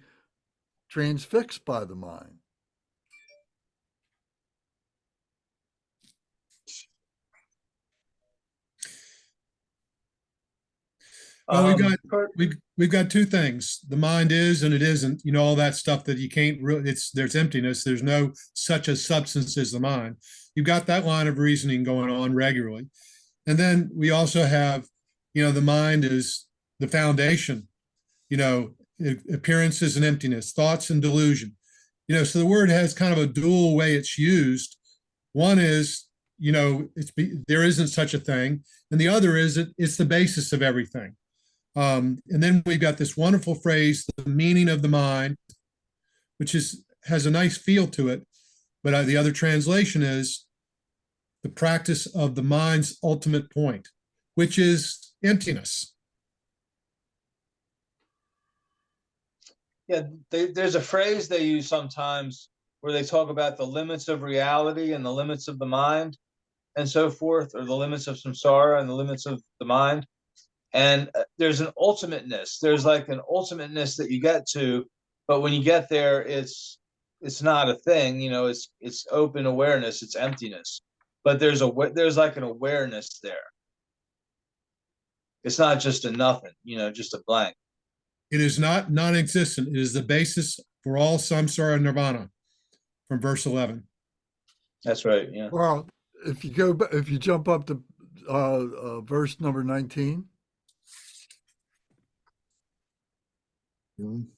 Speaker 1: transfixed by the mind.
Speaker 3: Well, we've got two things. The mind is and it isn't, all that stuff that you can't really, there's emptiness. There's no such a substance as the mind. You've got that line of reasoning going on regularly. And then we also have, the mind is the foundation, appearances and emptiness, thoughts and delusion. So the word has kind of a dual way it's used. One is, there isn't such a thing. And the other is it's the basis of everything. And then we've got this wonderful phrase, the meaning of the mind, which has a nice feel to it. But the other translation is the practice of the mind's ultimate point, which is emptiness.
Speaker 5: Yeah, there's a phrase they use sometimes where they talk about the limits of reality and the limits of the mind and so forth, or the limits of samsara and the limits of the mind. And there's an ultimateness. There's like an ultimateness that you get to, but when you get there, it's not a thing. You know, it's open awareness. It's emptiness. But there's like an awareness there. It's not just a nothing. You know, just a blank.
Speaker 3: It is not non-existent. It is the basis for all samsara and nirvana, from verse 11.
Speaker 5: That's right. Yeah.
Speaker 1: Well, if you jump up to verse number 19,
Speaker 4: Mhm.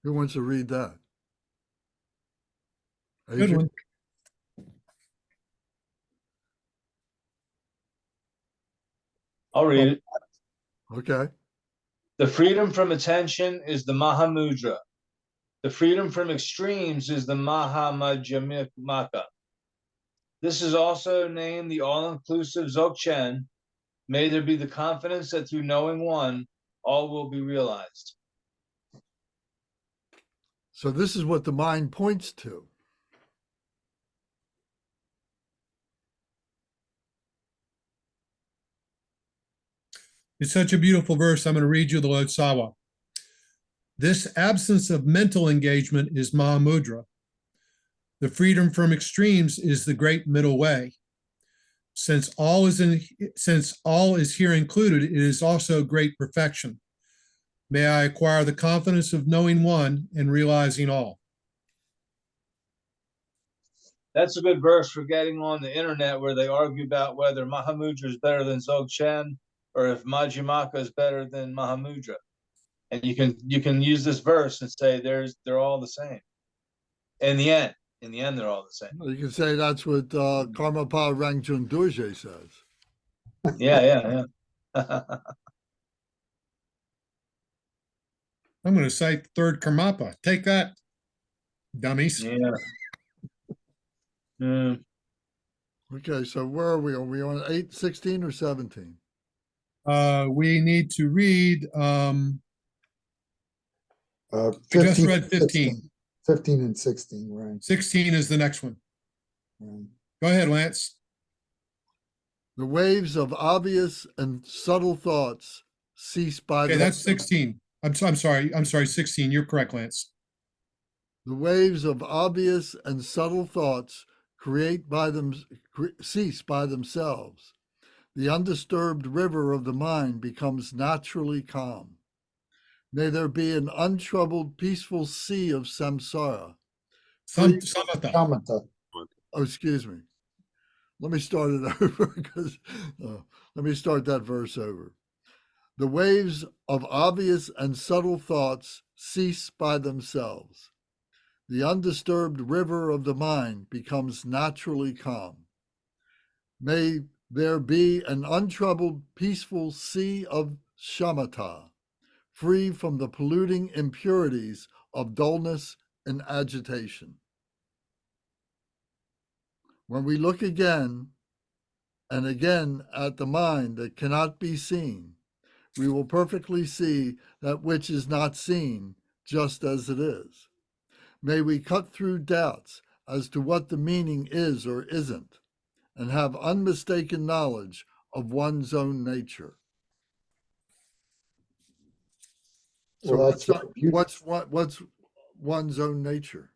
Speaker 1: who wants to read that?
Speaker 3: Good
Speaker 1: Adrian?
Speaker 3: one.
Speaker 5: I'll read it.
Speaker 1: Okay.
Speaker 5: The freedom from attention is the Mahamudra. The freedom from extremes is the Mahamajamaka. This is also named the all-inclusive Dzogchen. May there be the confidence that through knowing one, all will be realized.
Speaker 1: So this is what the mind points to.
Speaker 3: It's such a beautiful verse. I'm going to read you the Lord Sawa. This absence of mental engagement is Mahamudra. The freedom from extremes is the great middle way. Since all is here included, it is also great perfection. May I acquire the confidence of knowing one and realizing all.
Speaker 5: That's a good verse for getting on the internet where they argue about whether Mahamudra is better than Dzogchen or if Majjhimaka is better than Mahamudra. And you can use this verse and say they're all the same. In the end, they're all the same.
Speaker 1: You can say that's what Karmapa Rangchung Dorje says.
Speaker 5: Yeah.
Speaker 3: I'm going to cite the third Karmapa. Take that, dummies.
Speaker 5: Yeah. Mm.
Speaker 1: Okay, so where are we? Are we on 8, 16, or 17?
Speaker 3: We need to read. I just
Speaker 4: 15,
Speaker 3: read 15.
Speaker 4: 15 and 16, right?
Speaker 3: 16 is the next one.
Speaker 4: Right.
Speaker 3: Go ahead, Lance.
Speaker 1: The waves of obvious and subtle thoughts cease by
Speaker 3: Okay, that's 16. I'm sorry. 16. You're correct, Lance.
Speaker 1: The waves of obvious and subtle thoughts cease by themselves. The undisturbed river of the mind becomes naturally calm. May there be an untroubled, peaceful sea of samsara.
Speaker 3: Samatha.
Speaker 4: Shamatha.
Speaker 1: Oh, excuse me. Let me start it over because let me start that verse over. The waves of obvious and subtle thoughts cease by themselves. The undisturbed river of the mind becomes naturally calm. May there be an untroubled, peaceful sea of shamatha, free from the polluting impurities of dullness and agitation. When we look again and again at the mind that cannot be seen, we will perfectly see that which is not seen just as it is. May we cut through doubts as to what the meaning is or isn't, and have unmistaken knowledge of one's own nature. So
Speaker 4: Well, that's
Speaker 1: what's one's own nature?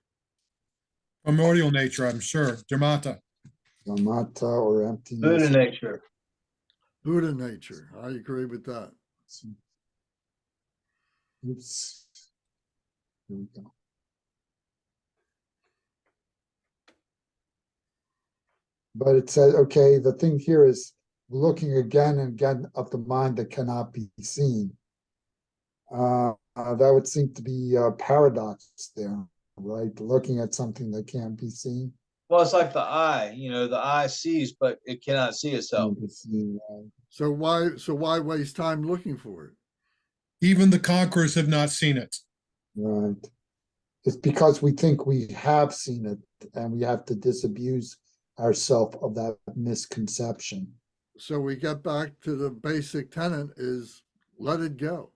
Speaker 3: Primordial nature, I'm sure. Dharmata.
Speaker 4: Shamatha or
Speaker 5: Buddha
Speaker 4: emptiness.
Speaker 5: nature.
Speaker 1: Buddha nature. I agree with that.
Speaker 4: Oops. Here we go. But it said, okay, the thing here is looking again and again of the mind that cannot be seen. That would seem to be a paradox there, right? Looking at something that can't be seen.
Speaker 5: Well, it's like the eye. You know, the eye sees, but it cannot see itself.
Speaker 4: Can't be seen, right?
Speaker 1: So why waste time looking for it?
Speaker 3: Even the conquerors have not seen it.
Speaker 4: Right. It's because we think we have seen it and we have to disabuse ourselves of that misconception.
Speaker 1: So we get back to the basic tenet is let it go.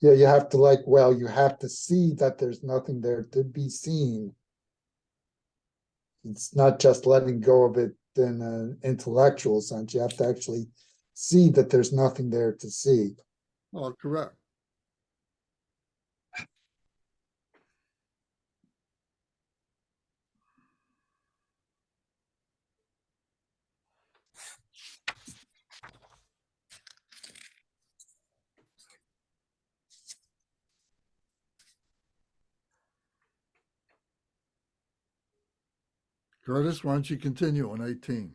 Speaker 4: Yeah, you have to like, well, you have to see that there's nothing there to be seen. It's not just letting go of it in an intellectual sense. You have to actually see that there's nothing there to see.
Speaker 1: Oh, correct. Curtis, why don't you continue on 18?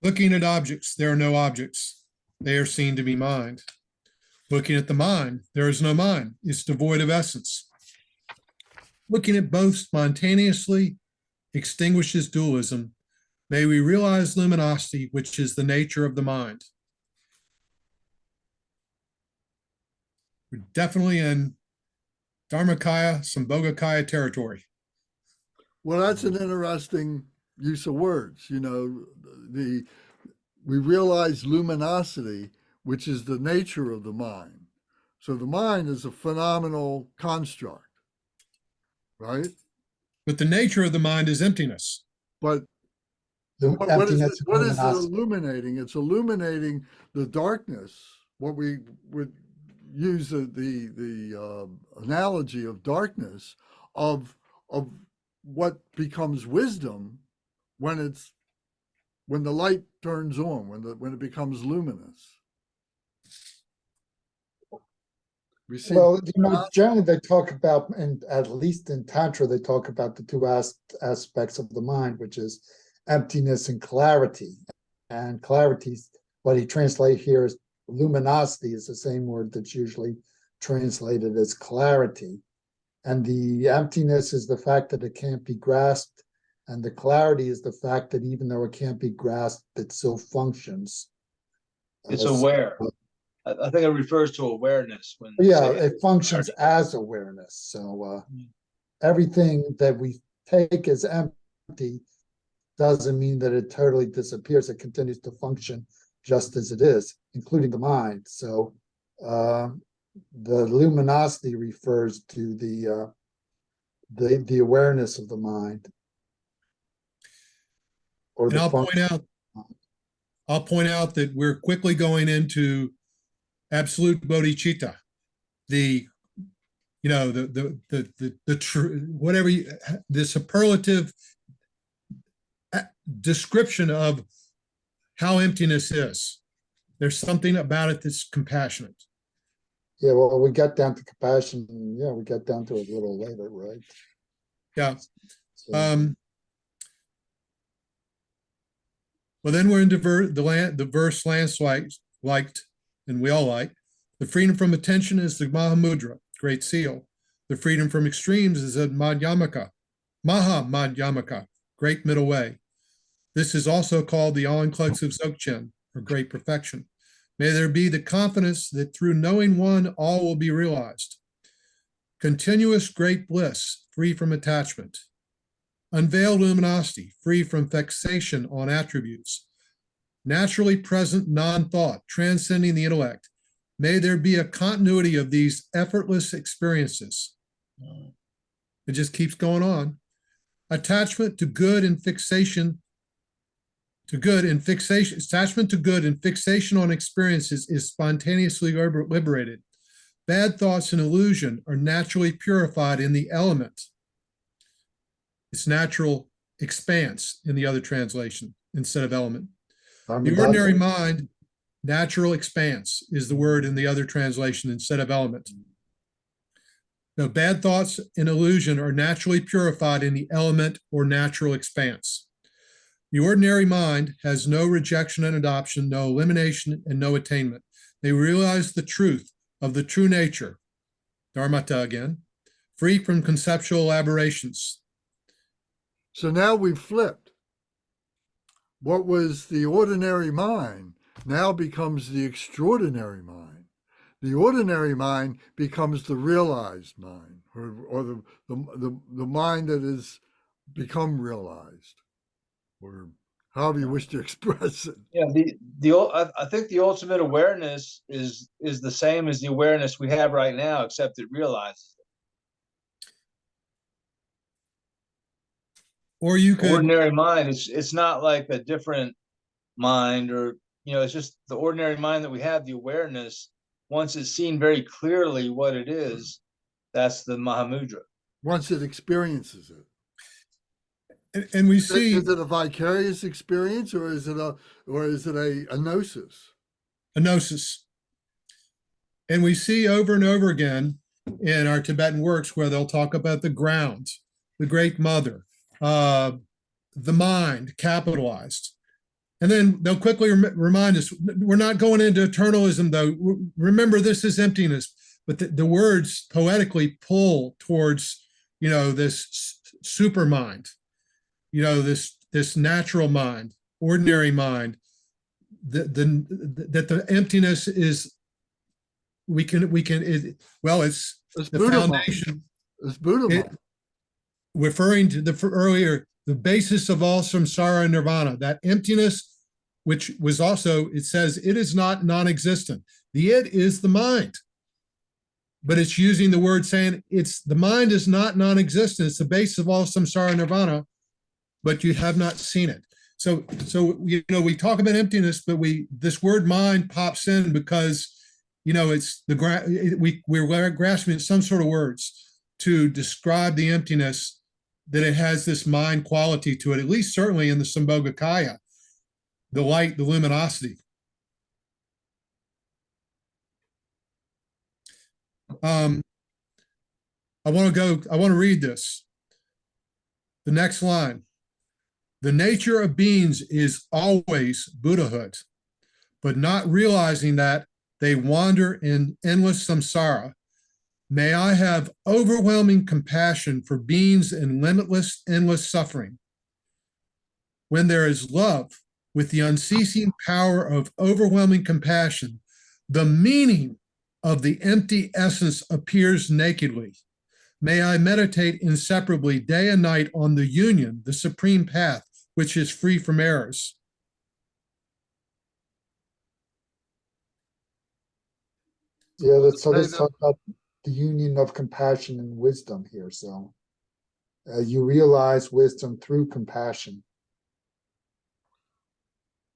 Speaker 3: Looking at objects, there are no objects. They are seen to be mind. Looking at the mind, there is no mind. It's devoid of essence. Looking at both spontaneously extinguishes dualism. May we realize luminosity, which is the nature of the mind. We're definitely in Dharmakaya, Sambhogakaya territory.
Speaker 1: Well, that's an interesting use of words. We realize luminosity, which is the nature of the mind. So the mind is a phenomenal construct, right?
Speaker 3: But the nature of the mind is emptiness.
Speaker 1: But
Speaker 4: The
Speaker 1: what
Speaker 4: emptiness and
Speaker 1: what is it
Speaker 4: luminosity.
Speaker 1: illuminating? It's illuminating the darkness. What we would use the analogy of darkness of what becomes wisdom when the light turns on, when it becomes luminous. We see
Speaker 4: Well, generally they talk about, and at least in Tantra, they talk about the two aspects of the mind, which is emptiness and clarity. And clarity, what he translates here as luminosity, is the same word that's usually translated as clarity. And the emptiness is the fact that it can't be grasped. And the clarity is the fact that even though it can't be grasped, it still functions.
Speaker 5: It's aware. I think it refers to awareness when
Speaker 4: Yeah, it functions as awareness. So everything that we take as empty doesn't mean that it totally disappears. It continues to function just as it is, including the mind. So the luminosity refers to the awareness of the mind. Or
Speaker 3: And
Speaker 4: the
Speaker 3: I'll point out that we're quickly going into absolute bodhicitta, the true, whatever the superlative description of how emptiness is. There's something about it that's compassionate.
Speaker 4: Yeah, well, we got down to compassion. Yeah, we got down to it a little later, right?
Speaker 3: Yeah.
Speaker 4: So,
Speaker 3: Well, then we're into the verse Lance liked, and we all like. The freedom from attention is the Mahamudra, great seal. The freedom from extremes is a Madhyamaka, Maha-Madhyamaka, great middle way. This is also called the all-inclusive Dzogchen, or great perfection. May there be the confidence that through knowing one, all will be realized. Continuous great bliss, free from attachment. Unveiled luminosity, free from fixation on attributes. Naturally present non-thought, transcending the intellect. May there be a continuity of these effortless experiences. It just keeps going on. Attachment to good and fixation attachment to good and fixation on experiences is spontaneously liberated. Bad thoughts and illusion are naturally purified in the element. It's natural expanse in the other translation instead of element. The ordinary mind, natural expanse is the word in the other translation instead of element. Now, bad thoughts and illusion are naturally purified in the element or natural expanse. The ordinary mind has no rejection and adoption, no elimination, and no attainment. They realize the truth of the true nature, dharmata again, free from conceptual aberrations.
Speaker 1: So now we've flipped. What was the ordinary mind now becomes the extraordinary mind. The ordinary mind becomes the realized mind, or the mind that has become realized, or however you wish to express it.
Speaker 5: Yeah, I think the ultimate awareness is the same as the awareness we have right now, except it realizes it.
Speaker 3: Or you could,
Speaker 5: Ordinary mind, it's not like a different mind, or it's just the ordinary mind that we have, the awareness. Once it's seen very clearly what it is, that's the Mahamudra.
Speaker 1: Once it experiences it.
Speaker 3: and we see
Speaker 1: Is it a vicarious experience, or is it a gnosis?
Speaker 3: a gnosis. And we see over and over again in our Tibetan works where they'll talk about the ground, the great mother, the mind capitalized. And then they'll quickly remind us, we're not going into eternalism though. Remember, this is emptiness, but the words poetically pull towards, this super mind, this natural mind, ordinary mind, that the emptiness is, it's
Speaker 1: It's
Speaker 3: the
Speaker 1: Buddha mind.
Speaker 3: foundation,
Speaker 1: It's Buddha mind.
Speaker 3: referring to the basis of all samsara and nirvana, that emptiness, which was also, it says, it is not non-existent. The it is the mind. But it's using the word saying the mind is not non-existent. It's the basis of all samsara and nirvana, but you have not seen it. So we talk about emptiness, but this word mind pops in because it's we're grasping some sort of words to describe the emptiness, that it has this mind quality to it, at least certainly in the Sambhogakaya, the light, the luminosity. I want to read this. The next line. The nature of beings is always Buddhahood, but not realizing that they wander in endless samsara. May I have overwhelming compassion for beings in limitless, endless suffering. When there is love, with the unceasing power of overwhelming compassion, the meaning of the empty essence appears nakedly. May I meditate inseparably day and night on the union, the supreme path, which is free from errors.
Speaker 4: Yeah, let's talk about the union of compassion and wisdom here. So you realize wisdom through compassion.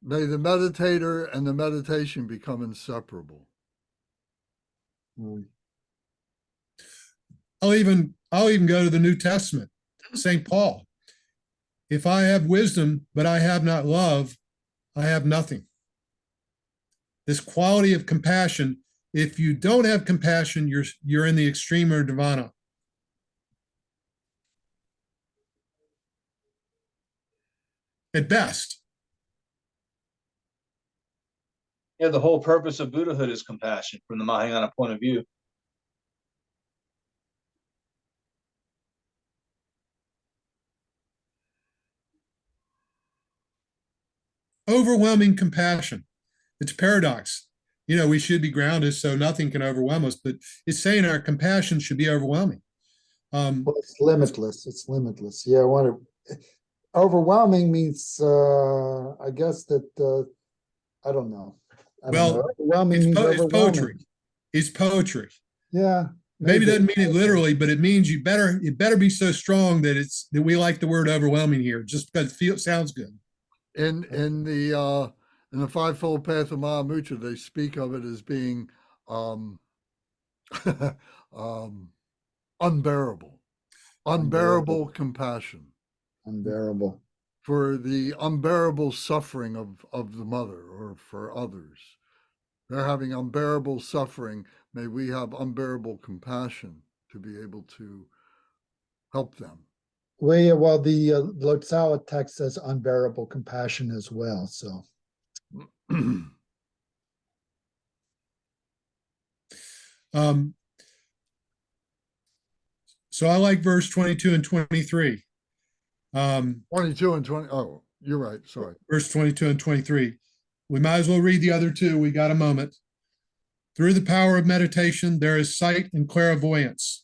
Speaker 1: May the meditator and the meditation become inseparable.
Speaker 3: I'll even go to the New Testament, St. Paul. If I have wisdom, but I have not love, I have nothing. This quality of compassion, if you don't have compassion, you're in the extreme of nirvana. At best.
Speaker 5: Yeah, the whole purpose of Buddhahood is compassion from the Mahayana point of view.
Speaker 3: Overwhelming compassion. It's a paradox. We should be grounded so nothing can overwhelm us, but it's saying our compassion should be overwhelming.
Speaker 4: Well, it's limitless. It's limitless. Yeah, overwhelming means, I guess that, I don't know. Overwhelming means
Speaker 3: it's
Speaker 4: overwhelming.
Speaker 3: poetry. It's poetry.
Speaker 4: Yeah.
Speaker 3: Maybe it doesn't mean it literally, but it means it better be so strong that we like the word overwhelming here, just because it sounds good.
Speaker 1: In the Fivefold Path of Mahamudra, they speak of it as being unbearable compassion.
Speaker 4: Unbearable.
Speaker 1: For the unbearable suffering of the mother or for others. They're having unbearable suffering. May we have unbearable compassion to be able to help them.
Speaker 4: Well, the Lotsawa text says unbearable compassion as well. So,
Speaker 3: so I like verse 22 and 23.
Speaker 1: 22 and 20. Oh, you're right. Sorry.
Speaker 3: Verse 22 and 23. We might as well read the other two. We got a moment. Through the power of meditation, there is sight and clairvoyance.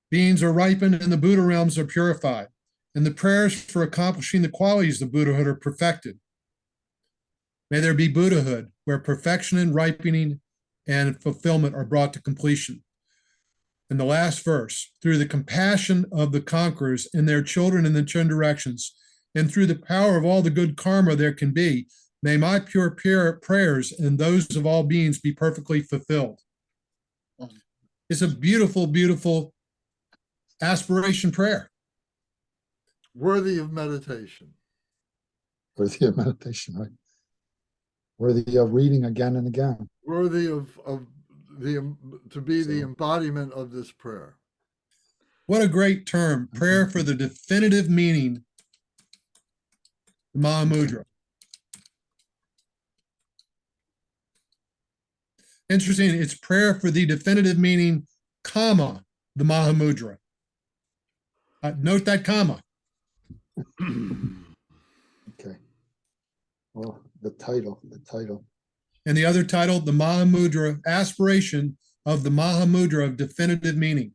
Speaker 3: Beings are ripened and the Buddha realms are purified. and the prayers for accomplishing the qualities of Buddhahood are perfected. May there be Buddhahood, where perfection and ripening and fulfillment are brought to completion. And the last verse, through the compassion of the conquerors and their children in the 10 directions, and through the power of all the good karma there can be, may my pure prayers and those of all beings be perfectly fulfilled. It's a beautiful, beautiful aspiration prayer.
Speaker 1: Worthy of meditation.
Speaker 4: Worthy of meditation, right? Worthy of reading again and again.
Speaker 1: Worthy of to be the embodiment of this prayer.
Speaker 3: What a great term, prayer for the definitive meaning, the Mahamudra. Interesting, it's prayer for the definitive meaning, comma, the Mahamudra. Note that comma.
Speaker 4: Okay. Well, the title.
Speaker 3: And the other title, the Mahamudra, aspiration of the Mahamudra of definitive meaning.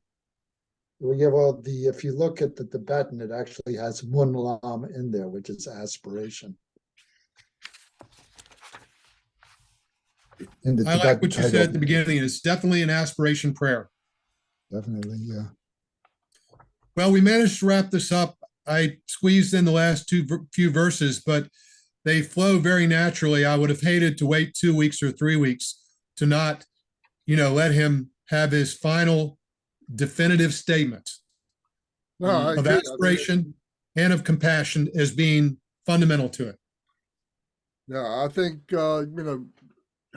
Speaker 4: Well, yeah, well, if you look at the Tibetan, it actually has one lam in there, which is aspiration. In the
Speaker 3: I like
Speaker 4: Tibetan
Speaker 3: what you said
Speaker 4: title,
Speaker 3: at the beginning. It's definitely an aspiration prayer.
Speaker 4: definitely, yeah.
Speaker 3: Well, we managed to wrap this up. I squeezed in the last few verses, but they flow very naturally. I would have hated to wait 2 weeks or 3 weeks to not, let him have his final definitive statement
Speaker 1: No, I
Speaker 3: of
Speaker 1: agree.
Speaker 3: aspiration and of compassion as being fundamental to it.
Speaker 1: Yeah, I think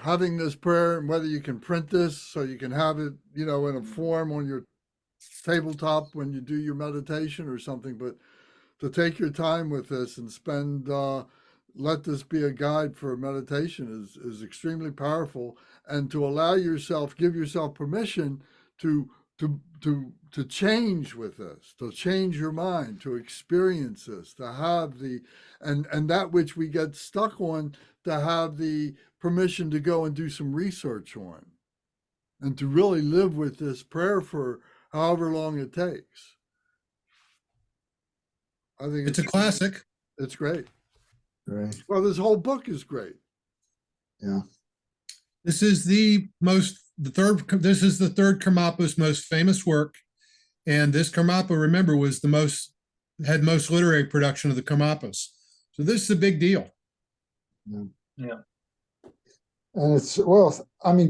Speaker 1: having this prayer, and whether you can print this so you can have it, in a form on your tabletop when you do your meditation or something, but to take your time with this and spend let this be a guide for meditation is extremely powerful, and to allow yourself, give yourself permission to change with this, to change your mind, to experience this, to have and that which we get stuck on, to have the permission to go and do some research on, and to really live with this prayer for however long it takes. I think
Speaker 3: It's a classic.
Speaker 1: It's great.
Speaker 4: Right.
Speaker 1: Well, this whole book is great.
Speaker 4: Yeah.
Speaker 3: This is the third Karmapa's most famous work. And this Karmapa, remember, had most literary production of the Karmapas. So this is a big deal.
Speaker 5: Yeah.
Speaker 4: And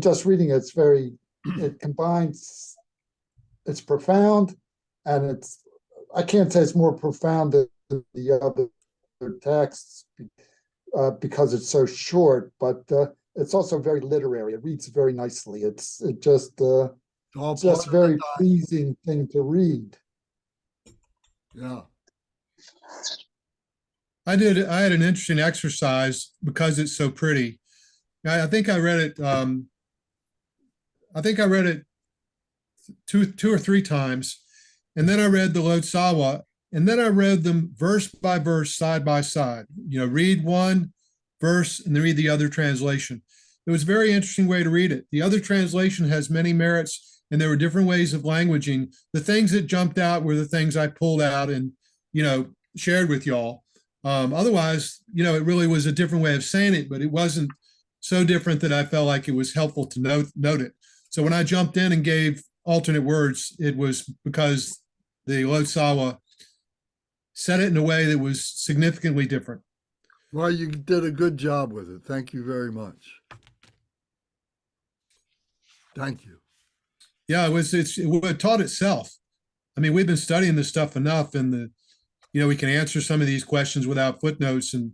Speaker 4: just reading it, it combines, it's profound, and I can't say it's more profound than the other texts because it's so short, but it's also very literary. It reads very nicely. It's just a very pleasing thing to read.
Speaker 1: Yeah.
Speaker 3: I had an interesting exercise because it's so pretty. I think I read it. Two or three times, and then I read the Lotsawa, and then I read them verse by verse, side by side. Read one verse and then read the other translation. It was a very interesting way to read it. The other translation has many merits, and there were different ways of languaging. The things that jumped out were the things I pulled out and shared with y'all. Otherwise, it really was a different way of saying it, but it wasn't so different that I felt like it was helpful to note it. So when I jumped in and gave alternate words, it was because the Lotsawa said it in a way that was significantly different.
Speaker 1: Well, you did a good job with it. Thank you very much. Thank you.
Speaker 3: Yeah, it taught itself. I mean, we've been studying this stuff enough, and we can answer some of these questions without footnotes, and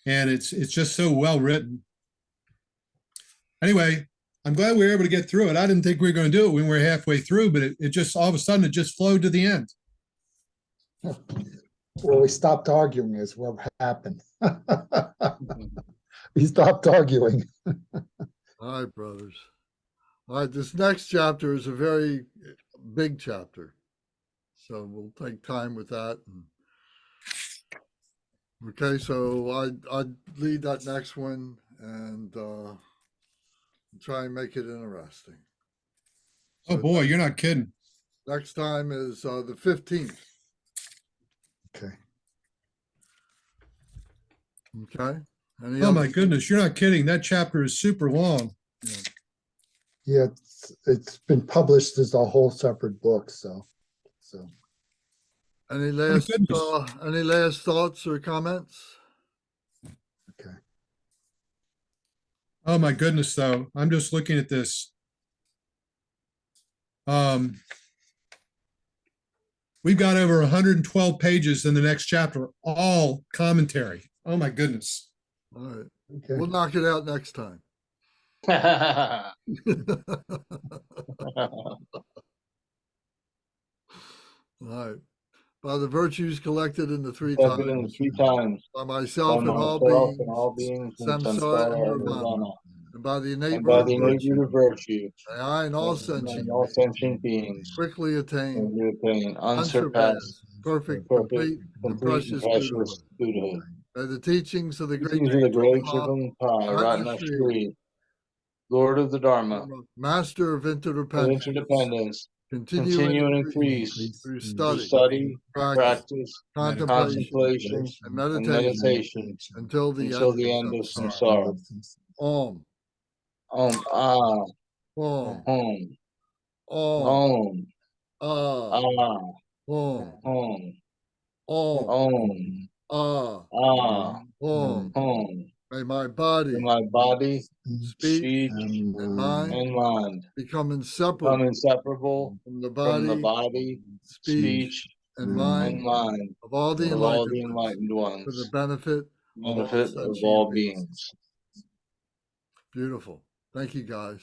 Speaker 3: it's just so well written. Anyway, I'm glad we were able to get through it. I didn't think we were going to do it when we were halfway through, but it just all of a sudden it just flowed to the end.
Speaker 4: Well, we stopped arguing is what happened. We stopped arguing.
Speaker 1: All right, brothers. All right, this next chapter is a very big chapter, so we'll take time with that. Okay, so I'd lead that next one and try and make it interesting.
Speaker 3: Oh boy, you're not kidding.
Speaker 1: Next time is the 15th.
Speaker 4: Okay.
Speaker 1: Okay. Any
Speaker 3: Oh
Speaker 1: other-
Speaker 3: my goodness, you're not kidding. That chapter is super long.
Speaker 4: Yeah, it's been published as a whole separate book, so.
Speaker 1: Any
Speaker 3: goodness.
Speaker 1: last thoughts or comments?
Speaker 4: Okay.
Speaker 3: Oh my goodness, though. I'm just looking at this. We've got over 112 pages in the next chapter, all commentary. Oh my goodness.
Speaker 1: All right.
Speaker 4: Okay.
Speaker 1: We'll knock it out next time. All right. By the virtues collected in the three
Speaker 5: Collected in
Speaker 1: times,
Speaker 5: 3 times.
Speaker 1: by
Speaker 5: By
Speaker 1: myself and all
Speaker 5: myself
Speaker 1: beings,
Speaker 5: and all beings in
Speaker 1: samsara and
Speaker 5: samsara and
Speaker 1: nirvana,
Speaker 5: nirvana.
Speaker 1: and by the innate
Speaker 5: And by
Speaker 1: root
Speaker 5: the innate root
Speaker 1: virtue,
Speaker 5: of virtue.
Speaker 1: may I and all
Speaker 5: And
Speaker 1: sentient
Speaker 5: all
Speaker 1: beings
Speaker 5: sentient beings.
Speaker 1: quickly
Speaker 5: And
Speaker 1: attain
Speaker 5: we attain
Speaker 1: unsurpassed,
Speaker 5: unsurpassed,
Speaker 1: perfect,
Speaker 5: perfect,
Speaker 1: and
Speaker 5: complete, and
Speaker 1: precious
Speaker 5: precious
Speaker 1: Buddhahood.
Speaker 5: Buddhahood.
Speaker 1: May the teachings of the great
Speaker 5: Teachings of the great
Speaker 1: Tripura,
Speaker 5: Tripura,
Speaker 1: Ratna
Speaker 5: Ratna
Speaker 1: Shri,
Speaker 5: Shri, Lord of the Dharma,
Speaker 1: Master of
Speaker 5: of
Speaker 1: interdependence,
Speaker 5: interdependence,
Speaker 1: continue
Speaker 5: continue
Speaker 1: and
Speaker 5: and
Speaker 1: increase
Speaker 5: increase
Speaker 1: through
Speaker 5: through
Speaker 1: study,
Speaker 5: study,
Speaker 1: practice,
Speaker 5: practice,
Speaker 1: contemplation,
Speaker 5: contemplation,
Speaker 1: and
Speaker 5: and
Speaker 1: meditation
Speaker 5: meditation
Speaker 1: until the
Speaker 5: until
Speaker 1: end
Speaker 5: the
Speaker 1: of
Speaker 5: end of
Speaker 1: samsara.
Speaker 5: samsara.
Speaker 1: Om,
Speaker 5: Om, ah,
Speaker 1: Om,
Speaker 5: home,
Speaker 1: Om,
Speaker 5: om,
Speaker 1: Ah,
Speaker 5: ah,
Speaker 1: Om,
Speaker 5: home,
Speaker 1: Om,
Speaker 5: om,
Speaker 1: Ah,
Speaker 5: ah,
Speaker 1: Om.
Speaker 5: home.
Speaker 1: May my body,
Speaker 5: In my body,
Speaker 1: speech,
Speaker 5: speech,
Speaker 1: and mind
Speaker 5: and mind
Speaker 1: become
Speaker 5: become
Speaker 1: inseparable
Speaker 5: inseparable
Speaker 1: from the
Speaker 5: from the
Speaker 1: body,
Speaker 5: body,
Speaker 1: speech,
Speaker 5: speech,
Speaker 1: and
Speaker 5: and
Speaker 1: mind
Speaker 5: mind
Speaker 1: of all the
Speaker 5: of all the
Speaker 1: enlightened
Speaker 5: enlightened
Speaker 1: for the
Speaker 5: ones,
Speaker 1: benefit of all
Speaker 5: benefit of
Speaker 1: sentient
Speaker 5: all
Speaker 1: beings.
Speaker 5: beings.
Speaker 1: Beautiful. Thank you, guys.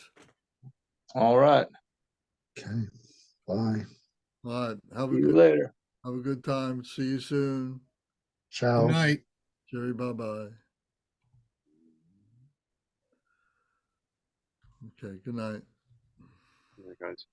Speaker 5: All right.
Speaker 4: Okay, bye.
Speaker 1: All right.
Speaker 5: See you later.
Speaker 1: Have a good time. See you soon.
Speaker 4: Ciao.
Speaker 3: Good night.
Speaker 1: Jerry, bye-bye. Okay, good night.
Speaker 6: Yeah, guys.